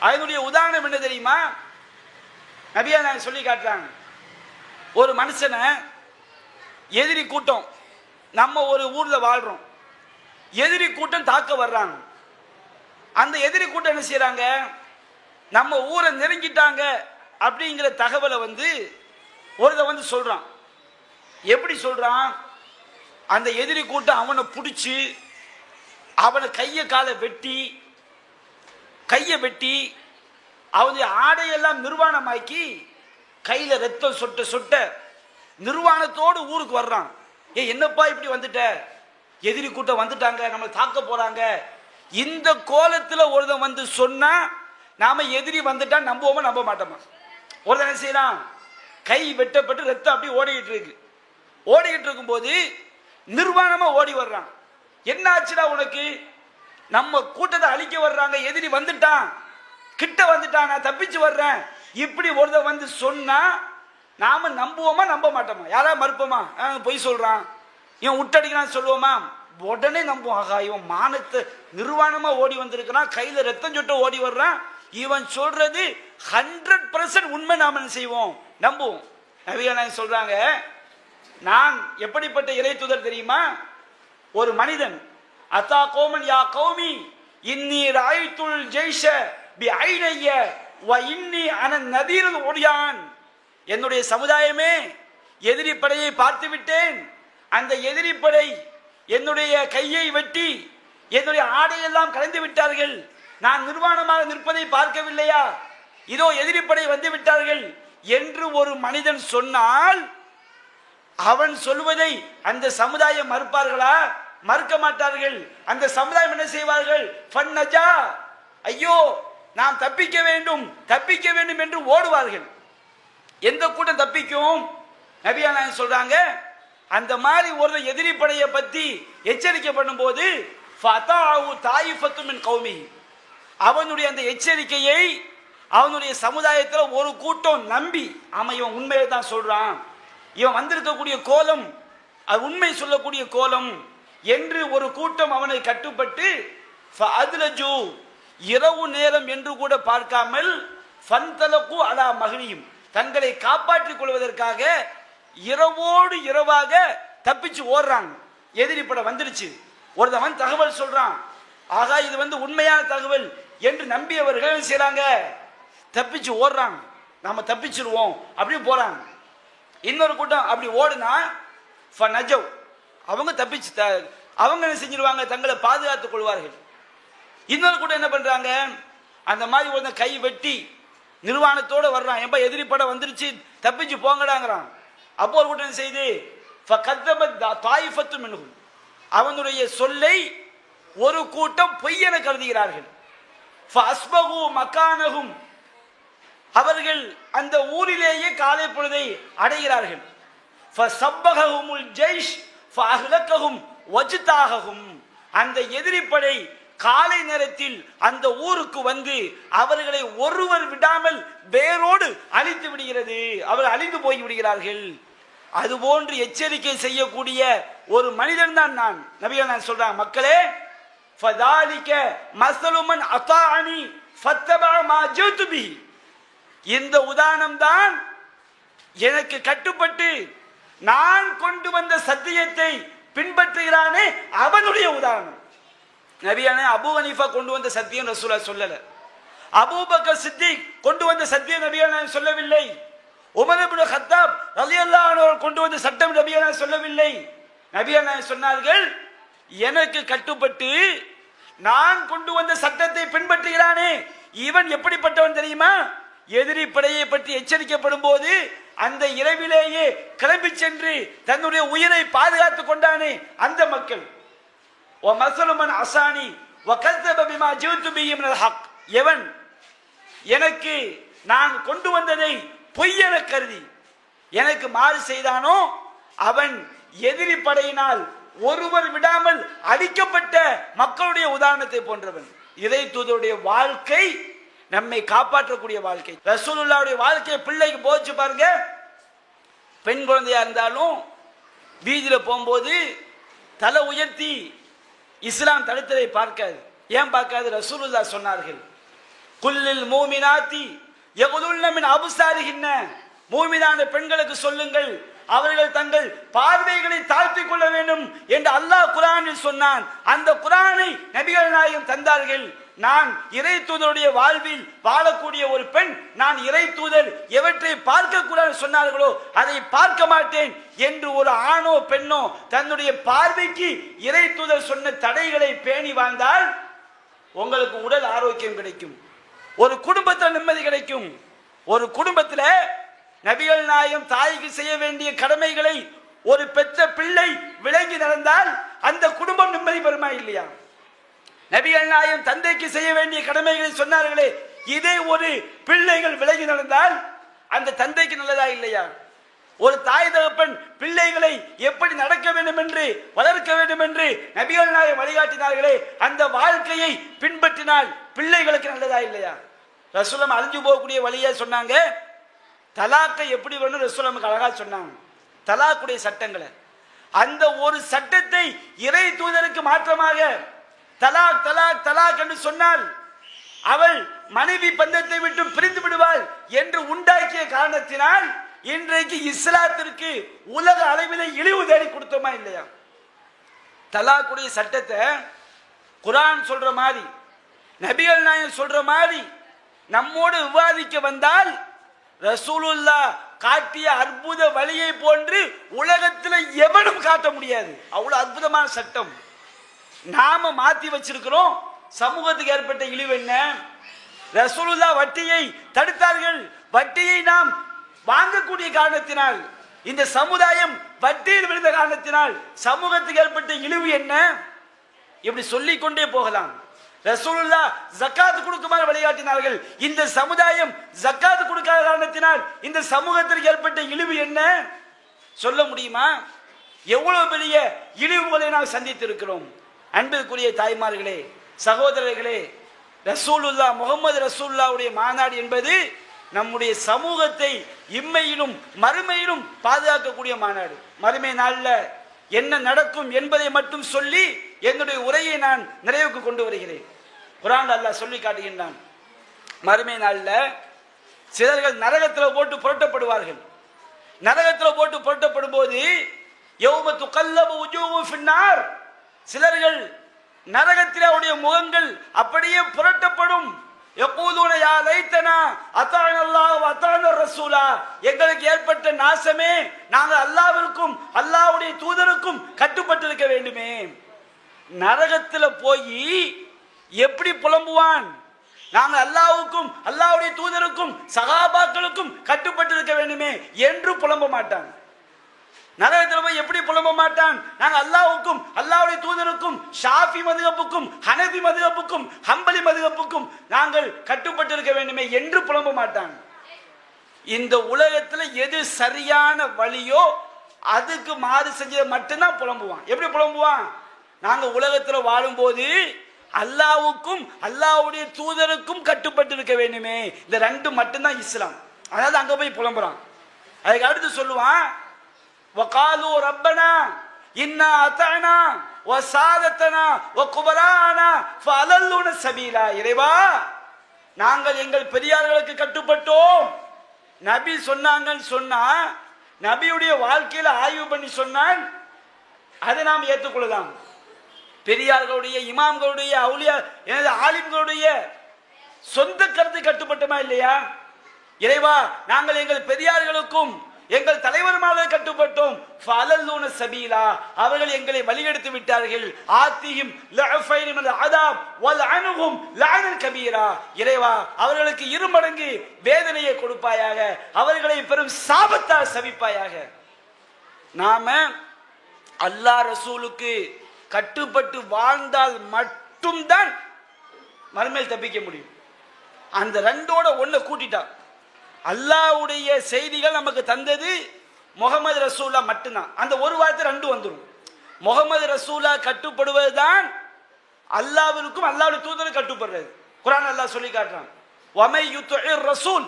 அதனுடைய உதாரணம் என்ன தெரியுமா? நபியா நான் சொல்லி காட்டுறாங்க. ஒரு மனுஷனை எதிரி கூட்டம், நம்ம ஒரு ஊர்ல வாழ்றோம், எதிரி கூட்டம் தாக்க வர்றாங்க. அந்த எதிரி கூட்டம் என்ன செய்யறாங்க, நம்ம ஊரை நெருங்கிட்டாங்க அப்படிங்கிற தகவலை ஒருத்த சொல்றான். எப்படி சொல்றான்? அந்த எதிரி கூட்டம் அவனை பிடிச்சி அவனை கையை காலை வெட்டி அவனுடைய ஆடையெல்லாம் நிர்வாணமாக்கி கையில ரத்தம் சொட்ட சொட்ட நிர்வாணத்தோடு ஊருக்கு வர்றான். என்னப்பா இப்படி வந்துட்ட, எதிரி கூட்டம் வந்துட்டாங்க, நம்மளை தாக்க போறாங்க. இந்த கோலத்துல ஒருத்தன் சொன்னா நாம எதிரி வந்துட்டா நம்புவோமா நம்ப மாட்டோமா? ஒருத்தன் என்ன செய்யறான், கை வெட்டப்பட்டு ரத்தம் அப்படி ஓடிக்கிட்டு இருக்கும்போது நிர்வாணமா ஓடி வர்றான். என்ன ஆச்சுடா உனக்கு? நம்ம கூட்டத்தை அழிக்க வர்றாங்க, எதிரி வந்துட்டான், கிட்ட வந்துட்டான், நான் தப்பிச்சு வர்றேன், இப்படி ஒருத்த சொன்னா நாம நம்புவோமா நம்ப மாட்டோமா? யாரா மறுப்போமா? பொய் சொல்றான், இவன் விட்டடிக்கிறான் சொல்லுவோமா? உடனே நம்புவோம். ஆகா, இவன் மானத்தை நிர்வாணமா ஓடி வந்திருக்கிறான், கையில ரத்தம் சொட்ட ஓடி வர்றான், இவன் சொல்றது 100% உண்மை, நாம என்ன செய்வோம், நம்புவோம். நபிகள் சொல்றாங்க, நான் எப்படிப்பட்ட இறை தூதர் தெரியுமா? ஒரு மனிதன் அத்தா கோமன் யா கௌமி இன்னி ராய்துல் ஜெய்ஷ பி ஐனைய வ இன்னி அன நதீருல் உரியான், என்னுடைய சமுதாயமே எதிரி படையை பார்த்து விட்டேன், அந்த எதிரி படை என்னுடைய கையை வெட்டி என்னுடைய ஆடையெல்லாம் கலைந்து விட்டார்கள், நான் நிர்வாணமாக நிற்பதை பார்க்கவில்லையா, இதோ எதிரி படை வந்து விட்டார்கள் என்று ஒரு மனிதன் சொன்னால் அவன் சொல்வதை அந்த சமுதாயம் மறுப்பார்களா? மறுக்க மாட்டார்கள். அந்த சமுதாயம் என்ன செய்வார்கள்? ஃபன்னஜா, ஐயோ நாம் தப்பிக்க வேண்டும் என்று ஓடுவார்கள். எந்த கூட்டம் தப்பிக்கும்? நபியா நாயகம் சொல்றாங்க, அந்த மாதிரி ஒரு எதிரி படையை பத்தி எச்சரிக்கை பண்ணும்போது ஃபதாஉ தாயிஃபத்து மின் கௌமி, அவனுடைய அந்த எச்சரிக்கையை அவனுடைய சமுதாயத்தில் ஒரு கூட்டம் நம்பி, ஆமா இவன் உண்மையை தான் சொல்றான், இவன் வந்திருக்கக்கூடிய கோலம் அது உண்மை சொல்லக்கூடிய கோலம் என்று ஒரு கூட்டம் அவனை கட்டுப்பட்டு ஃபஅத்லஜு, இரவு நேரம் என்று கூட பார்க்காமல் ஃபன்தலகு அலா மஹ்னியும், தங்களை காப்பாற்றிக் கொள்வதற்காக இரவோடு இரவாக தப்பிச்சு ஓடுறாங்க. எதிரி படம் வந்துருச்சு, ஒருத்தவன் தகவல் சொல்றான், ஆகா இது உண்மையான தகவல் என்று நம்பியவர்கள் செய்றாங்க, தப்பிச்சு ஓடுறாங்க, நாம தப்பிச்சிருவோம் அப்படி போறாங்க. இன்னொரு கூட்டம் அப்படி ஓடுனா ஃபனஜவ், அவங்க தப்பிச்சு அவங்க என்ன செஞ்சிருவாங்க, தங்களை பாதுகாத்துக் கொள்வார்கள். இன்னொரு கூட்டம் என்ன பண்றாங்க, அந்த மாதிரி ஒரு கை வெட்டி நிர்வாணத்தோடு வர்றான், எப்ப எதிரி படம் வந்துருச்சு தப்பிச்சு போங்கடாங்கிறான். அப்போ ஒரு கூட்டம் செய்து தாயிஃபத்து மின்ஹும், அவனுடைய சொல்லை ஒரு கூட்டம் பொய்யென கருதுகிறார்கள். ஃபஅஸ்பகு மகானஹும், அவர்கள் அந்த ஊரிலேயே காலை பொழுதை அடைகிறார்கள். ஃபஸப்பஹுமுல் ஜைஷ் ஃபஅஹ்லகஹும் வஜ்தாஹும், அந்த எதிரிப்படை காலை நேரத்தில் அந்த ஊருக்கு வந்து அவர்களை ஒருவர் விடாமல் வேரோடு அழித்து விடுகிறது, அவர்கள் அழிந்து போய் விடுகிறார்கள். அதுபோன்று எச்சரிக்கை செய்யக்கூடிய ஒரு மனிதன் தான் நான். நபிகள் நான் சொல்றாங்க, மக்களே ஃபதாலிக மஸலுமன் அதாஅனி ஃபத்தபஅ மா ஜிது பிஹி, இந்த உதாரணம் தான் எனக்கு கட்டுப்பட்டு நான் கொண்டு வந்த சத்தியத்தை பின்பற்றுகிறானே அவனுடைய உதாரணம். நபியான அபூ ஹனீஃபா கொண்டு வந்த சத்தியம் ரசூலுல்லாஹ் சொல்லல, அபூபக்கர் சித்திக் கொண்டு வந்த சத்தியம் நபிகள் சொல்லவில்லை, உமர் இப்னு கத்தாப் ரலியல்லாஹு அன்ஹு கொண்டு வந்த சட்டம் நபிகள் சொல்லவில்லை. நபிகள் சொன்னார்கள், எனக்கு கட்டுப்பட்டு நான் கொண்டு வந்த சட்டத்தை பின்பற்றுகிறானே இவன் எப்படிப்பட்டவன் தெரியுமா? எதிரி படையை பற்றி எச்சரிக்கப்படும் போது அந்த இரவிலேயே கிளம்பி சென்று தன்னுடைய உயிரை பாதுகாத்துக் கொண்டானே அந்த மக்கள். எவன் எனக்கு நான் கொண்டு வந்ததை பொய் என கருதி எனக்கு மாறு செய்தானோ அவன் எதிரி படையினால் ஒருவர் விடாமல் அடிக்கப்பட்ட மக்களுடைய உதாரணத்தை போன்றவன். இறை தூதருடைய வாழ்க்கை நம்மை காப்பாற்றக்கூடிய வாழ்க்கை. ரசூலுல்லாஹ்வுடைய வாழ்க்கையை பிள்ளைக்கு போச்சு பாருங்க. பெண் குழந்தையா இருந்தாலும் வீதியில போகும்போது தலை உயர்த்தி இஸ்லாம் தடுத்ததை பார்க்காது. ஏன் பார்க்காது? ரசூலுல்லாஹ் சொன்னார்கள், குல்லில் மூமினாத்தி யகுதுல்ன மின் அப்சாரிஹின்ன, மூமினான பெண்களுக்கு சொல்லுங்கள் அவர்கள் தங்கள் பார்வைகளை தாழ்த்திக் கொள்ள வேண்டும் என்று அல்லாஹ் குர்ஆனில் சொன்னான். அந்த குர்ஆனை நபிகள் நாயகம் தந்தார்கள். நான் இறை தூதருடைய வாழ்வில் வாழக்கூடிய ஒரு பெண், நான் இறை தூதர் எவற்றை பார்க்க கூடாது சொன்னார்களோ அதை பார்க்க மாட்டேன் என்று ஒரு ஆணோ பெண்ணோ தன்னுடைய பார்வைக்கு இறை தூதர் சொன்ன தடைகளை பேணி வாழ்ந்தால் உங்களுக்கு உடல் ஆரோக்கியம் கிடைக்கும், ஒரு குடும்பத்தில் நிம்மதி கிடைக்கும். ஒரு குடும்பத்தில் நபிகள் நாயகம் தாய்க்கு செய்ய வேண்டிய கடமைகளை ஒரு பெற்ற பிள்ளை விளங்கி நடந்தால் அந்த குடும்பம் நிம்மதி பெறுமா இல்லையா? நபிகள் நாயகம் தந்தைக்கு செய்ய வேண்டிய கடமைகளை சொன்னார்களே, இதே ஒரு பிள்ளைகள் விலகி நடந்தால் அந்த தந்தைக்கு நல்லதா இல்லையா? ஒரு தாய் தகப்பன் பிள்ளைகளை எப்படி நடக்க வேண்டும் என்று வளர்க்க வேண்டும் என்று நபிகள் நாயகம் வழிகாட்டினார்களே, அந்த வாழ்க்கையை பின்பற்றினால் பிள்ளைகளுக்கு நல்லதா இல்லையா? ரசூலுல்லாஹ் அழிஞ்சு போகக்கூடிய வழியை சொன்னாங்க. தலாக்கை எப்படி வேணும் ரசூலுல்லாஹ் அழகா சொன்னாங்க. தலாக்குடைய சட்டங்களை, அந்த ஒரு சட்டத்தை இறை தூதருக்கு மாற்றமாக தலாக் தலாக் தலாக் என்று சொன்னால் அவள் மனைவி பந்தத்தை விட்டு பிரிந்து விடுவாள் என்று உண்டாக்கிய காரணத்தினால் இன்றைக்கு இஸ்லாத்திற்கு உலக அளவிலே இழிவு தேடி கொடுத்தோமா இல்லையா? தலாக்குடைய சட்டத்தை குர்ஆன் சொல்ற மாதிரி, நபிகள் நாயகம் சொல்ற மாதிரி நம்மோடு விவாதிக்க வந்தால் ரசூலுல்லாஹ் காட்டிய அற்புத வழியை போன்று உலகத்தில் எவனும் காட்ட முடியாது. அவ்வளவு அற்புதமான சட்டம் நாம மாத்தி வச்சிருக்கிறோம். சமூகத்துக்கு ஏற்பட்ட இழிவு என்ன? ரசூலுல்லாஹ் வட்டியை தடுத்தார்கள். வட்டியை நாம் வாங்கக்கூடிய காரணத்தினால், இந்த சமுதாயம் வட்டியில் விழுந்த காரணத்தினால் சமூகத்துக்கு ஏற்பட்ட இழிவு என்ன? இப்படி சொல்லிக் கொண்டே போகலாம். ரசூலுல்லாஹ் ஜக்காத் கொடுக்குமாறு வழிகாட்டினார்கள். இந்த சமுதாயம் ஜக்காத் கொடுக்காத காரணத்தினால் இந்த சமூகத்திற்கு ஏற்பட்ட இழிவு என்ன சொல்ல முடியுமா? எவ்வளவு பெரிய இழிவுகளை நாம் சந்தித்திருக்கிறோம். அன்பிற்குரிய தாய்மார்களே, சகோதரர்களே, ரசூலுல்லாஹ் முகமது ரசூலுல்லாஹ்வுடைய மாநாடு என்பது நம்முடைய சமூகத்தை இம்மையிலும் மறுமையிலும் பாதுகாக்கக்கூடிய மாநாடு. மறுமை நாளில் என்ன நடக்கும் என்பதை மட்டும் சொல்லி என்னுடைய உரையை நான் நிறைவுக்கு கொண்டு வருகிறேன். குர்ஆன் அல்லாஹ் சொல்லி காட்டுகின்றான், மறுமை நாளில் சிலர்கள் நரகத்தில் போட்டு புரட்டப்படுவார்கள். நரகத்தில் போட்டு புரட்டப்படும் போது யௌம துகல்லபு வுஜூஹும் ஃபின்னார், சிலர்கள் நரகத்தில் அவருடைய முகங்கள் அப்படியே புரட்டப்படும். யகூலுன யா லைத்தனா அத்தான அல்லாஹ் வ அத்தான ரசூலா, எங்களுக்கு ஏற்பட்ட நாசமே, நாங்கள் அல்லாஹ்விற்கும் அல்லாஹ்வுடைய தூதருக்கும் கட்டுப்பட்டிருக்க வேண்டுமே. நரகத்தில் போய் எப்படி புலம்புவான்? நாங்கள் அல்லாஹ்வுக்கும் அல்லாஹ்வுடைய தூதருக்கும் சஹாபாக்களுக்கும் கட்டுப்பட்டிருக்க வேண்டுமே என்று புலம்ப மாட்டான். நரகத்தில் போய் எப்படி புலம்ப மாட்டான்? நாங்கள் அல்லாஹ்வுக்கும் அல்லாஹ்வுடைய தூதருக்கும் ஷாஃபி மதுஹப்புக்கும் ஹனபி மதுஹப்புக்கும் ஹம்பலி மதுஹப்புக்கும் நாங்கள் கட்டுப்பட்டிருக்க வேண்டுமே என்று புலம்ப மாட்டான். இந்த உலகத்தில் எது சரியான வழியோ அதுக்கு மாறு செஞ்சதை மட்டும்தான் புலம்புவான். எப்படி புலம்புவான்? நாங்கள் உலகத்தில் வாழும்போது அல்லாஹ்வுக்கும் அல்லாஹ்வுடைய தூதருக்கும் கட்டுப்பட்டிருக்க வேண்டுமே, இந்த ரெண்டு மட்டும்தான் இஸ்லாம். அதாவது அங்க போய் புலம்புறான். அதுக்கு அடுத்து சொல்லுவான், وقالوا ربنا إنا أطعنا وسادتنا وكبراءنا فأضلونا السبيلا, இறைவா நாங்கள் எங்கள் பெரியார்களுக்கு கட்டுப்பட்டோம். நபி சொன்னாங்கன்னு சொன்னா, நபியுடைய வாழ்க்கையில ஆய்வு பண்ணி சொன்னால் அதை நாம் ஏற்றுக்கொள்ளலாம். பெரியார்களுடைய இமாம்களுடைய அவுலியா எனது ஆலிம்களுடைய சொந்த கருத்து கட்டுப்பட்டோமா இல்லையா? இறைவா நாங்கள் எங்கள் பெரியார்களுக்கும் எங்கள் தலைவர்மார்கள் கட்டுப்பட்டோம். ஃபஅலல்லூன சபீலா, அவர்கள் எங்களை வழிகெடுத்து விட்டார்கள். ஆத்திஹிம் லஅஃபைன் மினல் அதாப் வல்அன்ஹும் லஅனன் கபீரா, இறைவா அவர்களுக்கு இருமடங்கு வேதனையை கொடுப்பாயாக, அவர்களை பெரும் சாபத்தால் சபிப்பாயாக. நாம அல்லாஹ் ரசூலுக்கு கட்டுப்பட்டு வாழ்ந்தால் மட்டும்தான் மறுமையில் தப்பிக்க முடியும். அந்த ரெண்டோட ஒன்றை கூட்டிட்டா அல்லாஹ்வுடைய செய்திகள் நமக்கு தந்தது முகமது ரசூலா மட்டும்தான். அந்த ஒரு வார்த்தை ரெண்டு வந்துடும். முகமது ரசூலா கட்டுப்படுவதுதான் அல்லாஹ்விற்கும் அல்லாஹ்வுடைய தூதருக்கு கட்டுப்படுறது. குர்ஆன் அல்லாஹ் சொல்லி காட்டுறான், வமை யுத்இர் ரசூல்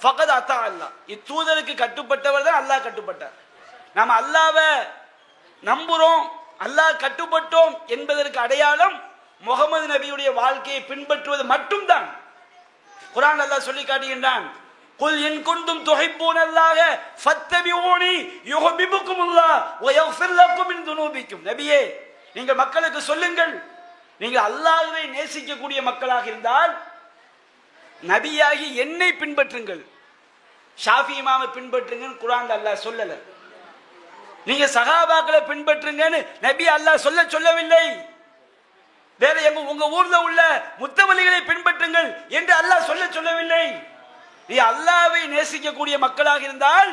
ஃபகத் அத்தா அல்லாஹ், இத்தூதருக்கு கட்டுப்பட்டவர் தான் அல்லாஹ் கட்டுப்பட்டார். நம்ம அல்லாஹ்வை நம்புறோம், அல்லாஹ் கட்டுப்பட்டோம் என்பதற்கு அடையாளம் முகமது நபியுடைய வாழ்க்கையை பின்பற்றுவது மட்டும்தான். குர்ஆன் அல்லாஹ் சொல்லி காட்டுகின்றான், குல் இன் குன்தும் துஹிப்பூனல்லாஹ ஃபத்தபிஊனி யுஹிப்புக்குமுல்லாஹ் வ யக்ஃபிர் லக்கும் மின் துனூபிக்கும். நபியே, நீங்கள் மக்களுக்கு சொல்லுங்கள், நீங்கள் அல்லாஹ்வை நேசிக்கக்கூடிய மக்களாக இருந்தால் நபியாகி என்னை பின்பற்றுங்கள். ஷாஃபி இமாமை பின்பற்றுங்கன்னு குர்ஆன்ல அல்லாஹ் சொல்லல. நீங்க சஹாபாக்களை பின்பற்றுங்கன்னு நபி அல்லாஹ் சொல்லவில்லை. வேற உங்க ஊர்ல உள்ள முத்தவலிகளை பின்பற்றுங்கள் என்று அல்லாஹ் சொல்லவில்லை. நீ அல்லாஹ்வை நேசிக்கக்கூடிய மக்களாக இருந்தால்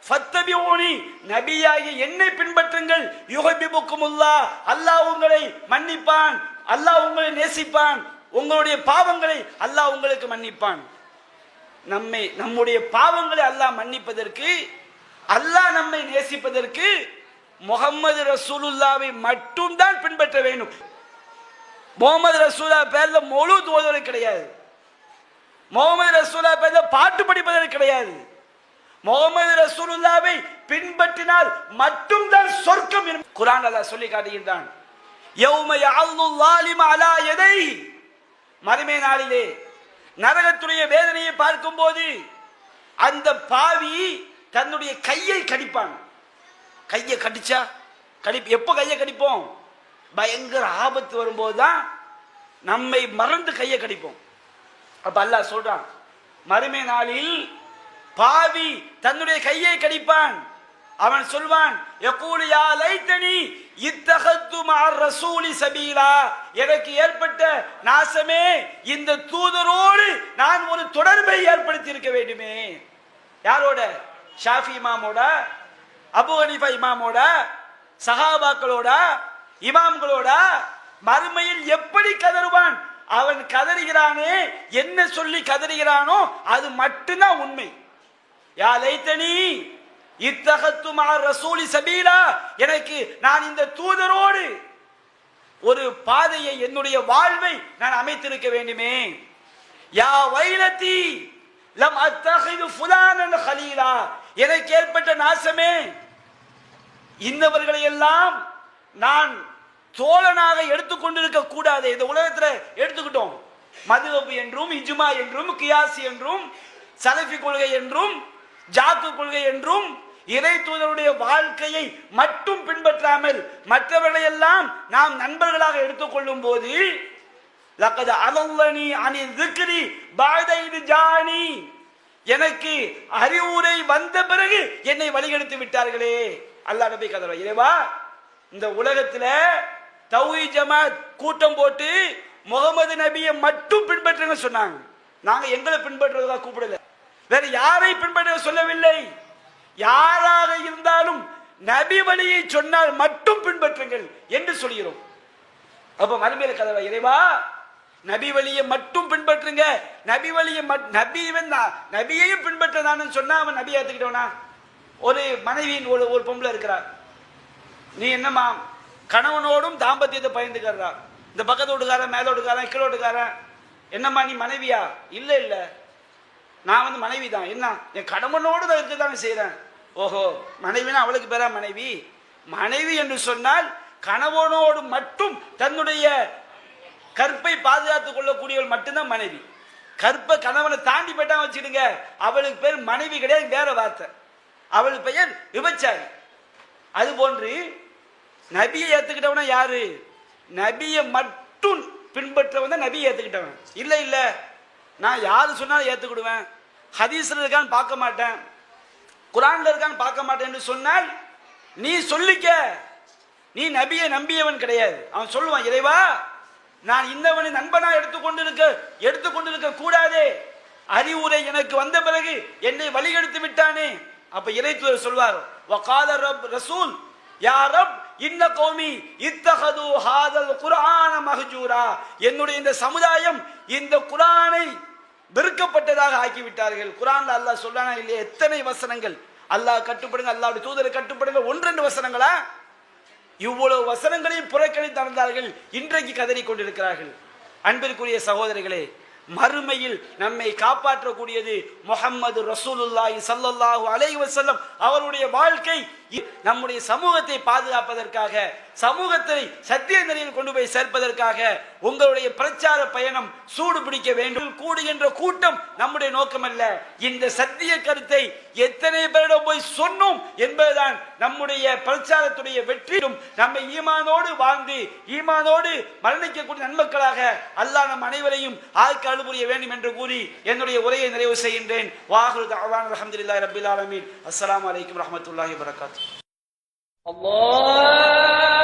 ஃபத்தபிஊனி, நபியாகி என்னை பின்பற்றுங்கள். யுஹிப்புக்குமுல்லாஹ், அல்லாஹ் உங்களை மன்னிப்பான், அல்லாஹ் உங்களை நேசிப்பான், உங்களுடைய பாவங்களை அல்லாஹ் உங்களுக்கு மன்னிப்பான். நம்முடைய பாவங்களை அல்லாஹ் மன்னிப்பதற்கு, அல்லாஹ் நம்மை நேசிப்பதற்கு முகமது ரசூலுல்லாவை மட்டும்தான் பின்பற்ற வேண்டும். முகமது ரசூலா பேர்ல மௌலூத் ஓதுவது கிடையாது. முகமது ரசூலா பேர்ல பாட்டு படிப்பதற்கு கிடையாது. முகமது ரசூலுல்லாவை பின்பற்றினால் மட்டும்தான் சொர்க்கம். குர்ஆன் அல்லாஹ் சொல்லி காட்டுகின்றான், யௌம யஅல்லுல் ஸாலிம அலா யதை, மறுமை நாளிலே நரகத்துடைய வேதனையை பார்க்கும் போது அந்த பாவி தன்னுடைய கையை கடிப்பான். கையை கடிச்சா எப்போ கையை கடிப்போம்? பயங்கர ஆபத்து வரும்போதுதான் நம்மை மறந்து கையை கடிப்போம். அப்ப அல்லாஹ் சொல்றான், மறுமை நாளில் பாவி தன்னுடைய கையை கடிப்பான். அவன் சொல்வான், யகூலு யா லைத்தனி இத்தகத்து மஅர் ரசூலி சபீலா, எனக்கு ஏற்பட்ட நாசமே, இந்த தூதரோடு நான் ஒரு தொடர்பை ஏற்படுத்தி இருக்க வேண்டுமே. யாரோட? ஷாஃபி இமாமோட, அபு ஹனீஃபா இமாமோட, சஹாபாக்களோட, இமாம்களோட. மறுமையில் எப்படி கதறுவான்? அவன் கதறுகிறானே, என்ன சொல்லி கதறுகிறானோ அது மட்டும்தான் உண்மை. யா லைத்தனி இத்தகத்து மஅர் ரசூலி சபீலா, எனக்கு நான் இந்த தூதரோடு ஒரு பாதையை, என்னுடைய வாழ்வை நான் அமைத்திருக்க வேண்டுமே. யா வைலதி லம் அத்தகிது ஃபுலானன் கலீலா, எனக்கு ஏற்பட்ட நாசமே, இன்னவர்களை எல்லாம் நான் தோழனாக எடுத்துக்கொண்டிருக்க கூடாது. இந்த உலகத்துல எடுத்துக்கிட்டோம், மதுஹப் என்றும் இஜ்மா என்றும் கியாஸ் என்றும் சலஃபி கொள்கை என்றும் ஜாக்கு கொள்கை என்றும் இறை தூதருடைய வாழ்க்கையை மட்டும் பின்பற்றாமல் மற்றவர்களை எல்லாம் நாம் நண்பர்களாக எடுத்துக்கொள்ளும் போது லக்கத அலல்லனி அனி ذிக்ரி பஅத இத் ஜானி, எனக்கு அறிவுரை வந்த பிறகு என்னை வழிகெடுத்து விட்டார்களே. அல்லாஹ் நபி கதற, இறைவா, இந்த உலகத்துல தௌஹீத் ஜமாத் கூட்டம் போட்டு முகமது நபியை மட்டும் பின்பற்றுங்க சொன்னாங்க. நாங்க எங்களை பின்பற்றுவதா கூப்பிடல, வேற யாரை பின்பற்ற சொல்லவில்லை. யாராக இருந்தாலும் நபி வழியை சொன்னால் மட்டும் பின்பற்றுங்கள் என்று சொல்கிறோம். அப்ப மறுமையில கதவை, இறைவா, நபி வழியை மட்டும் பின்பற்றுங்க. நபி வழியை நபியையும் பின்பற்றதான்னு சொன்னா அவன் நபியை ஏத்துக்கிட்டவனா? ஒரு மனைவியின் ஒரு பொம்பளை இருக்கிறார், நீ என்னமா கணவனோடும் தாம்பத்தியத்தை பயந்துக்கிறா, இந்த பக்கத்து வீட்டுக்காரன், மேல வீட்டுக்காரன், கீழே வீட்டுக்காரன், என்னம்மா நீ மனைவியா? இல்ல இல்ல, நான் மனைவி தான். என்ன, என் கணவனோடு தான் இருக்கதானே செய்யறேன். ஓஹோ, மனைவினா அவளுக்கு பேரா மனைவி? மனைவி என்று சொன்னால் கணவனோடு மட்டும் தன்னுடைய கற்பை பாதுகாத்துக் கொள்ளக்கூடியவள் மட்டும்தான் மனைவி. கற்பை கணவனை தாண்டி போயிட்டா வச்சுடுங்க, அவளுக்கு பேர் மனைவி கிடையாது, வேற வார்த்தை, அவளுக்கு பெயர் விபச்சாரி. அது போன்று நபியை ஏத்துக்கிட்டவனா யாரு? நபியை மட்டும் பின்பற்றவன் தான் நபியை ஏத்துக்கிட்டவன். இல்ல இல்ல, நான் யாரு சொன்னாலும் ஏத்துக்கிடுவேன், ஹதீஸ்ல இருக்கான்னு பார்க்க மாட்டேன், குர்ஆன்ல இருக்கான்னு பார்க்க மாட்டேன் என்று சொன்னால் நீ சொல்லிக்க, நீ நபியை நம்பியவன் கிடையாது. அவன் சொல்லுவான், இறைவா, நான் இன்னவனை நண்பனா எடுத்துக்கொண்டிருக்க கூடாதே, அறிவுரை எனக்கு வந்த பிறகு என்னை வழிகெடுத்து விட்டானே. அப்ப இறைத்தூதர் சொல்வார், வகால ரசூல் யா ரப் இன்ன கௌமி இத்தகது ஹாதல் குர்ஆன மஹ்ஜூரா, என்னுடைய இந்த சமுதாயம் இந்த குர்ஆனை வெறுக்கப்பட்டதாக ஆக்கிவிட்டார்கள். குர்ஆன்ல அல்லாஹ் சொல்றானா இல்லையா? எத்தனை வசனங்கள், அல்லாஹ் கட்டுப்படுங்க, அல்லாஹ்வுடைய தூதரை கட்டுப்படுங்க, 1-2 வசனங்களா? இவ்வளவு வசனங்களையும் புறக்கணித்து நடந்தார்கள், இன்றைக்கு கதறிக் கொண்டிருக்கிறார்கள். அன்பிற்குரிய சகோதரிகளே, மறுமையில் நம்மை காப்பாற்றக்கூடியது முஹம்மது ரசூலுல்லாஹி ஸல்லல்லாஹு அலைஹி வஸல்லம் அவருடைய வாழ்க்கை. நம்முடைய சமூகத்தை பாதுகாப்பதற்காக, சமூகத்தை சத்திய நிலையில் கொண்டு போய் சேர்ப்பதற்காக உங்களுடைய பிரச்சார பயணம் சூடு பிடிக்க வேண்டும். கூடுகின்ற கூட்டம் நம்முடைய நோக்கம் அல்ல. இந்த சத்திய கருத்தை எத்தனை பேரிடம் போய் சொன்னோம் என்பதுதான் நம்முடைய பிரச்சாரத்துடைய வெற்றியும். நம்மை ஈமானோடு வாழ்ந்து ஈமானோடு மரணிக்கக்கூடிய நன்மக்களாக அல்லாஹ் நம் அனைவரையும் ஆக்க அருள் புரிய வேண்டும் என்று கூறி என்னுடைய உரையை நிறைவு செய்கின்றேன். வாஹிரு தஅவானா அல்ஹம்துலில்லாஹி ரப்பில் ஆலமீன். அஸ்ஸலாமு அலைக்கும் வரஹ்மத்துல்லாஹி வபரகாத்துஹு. அல்லாஹ்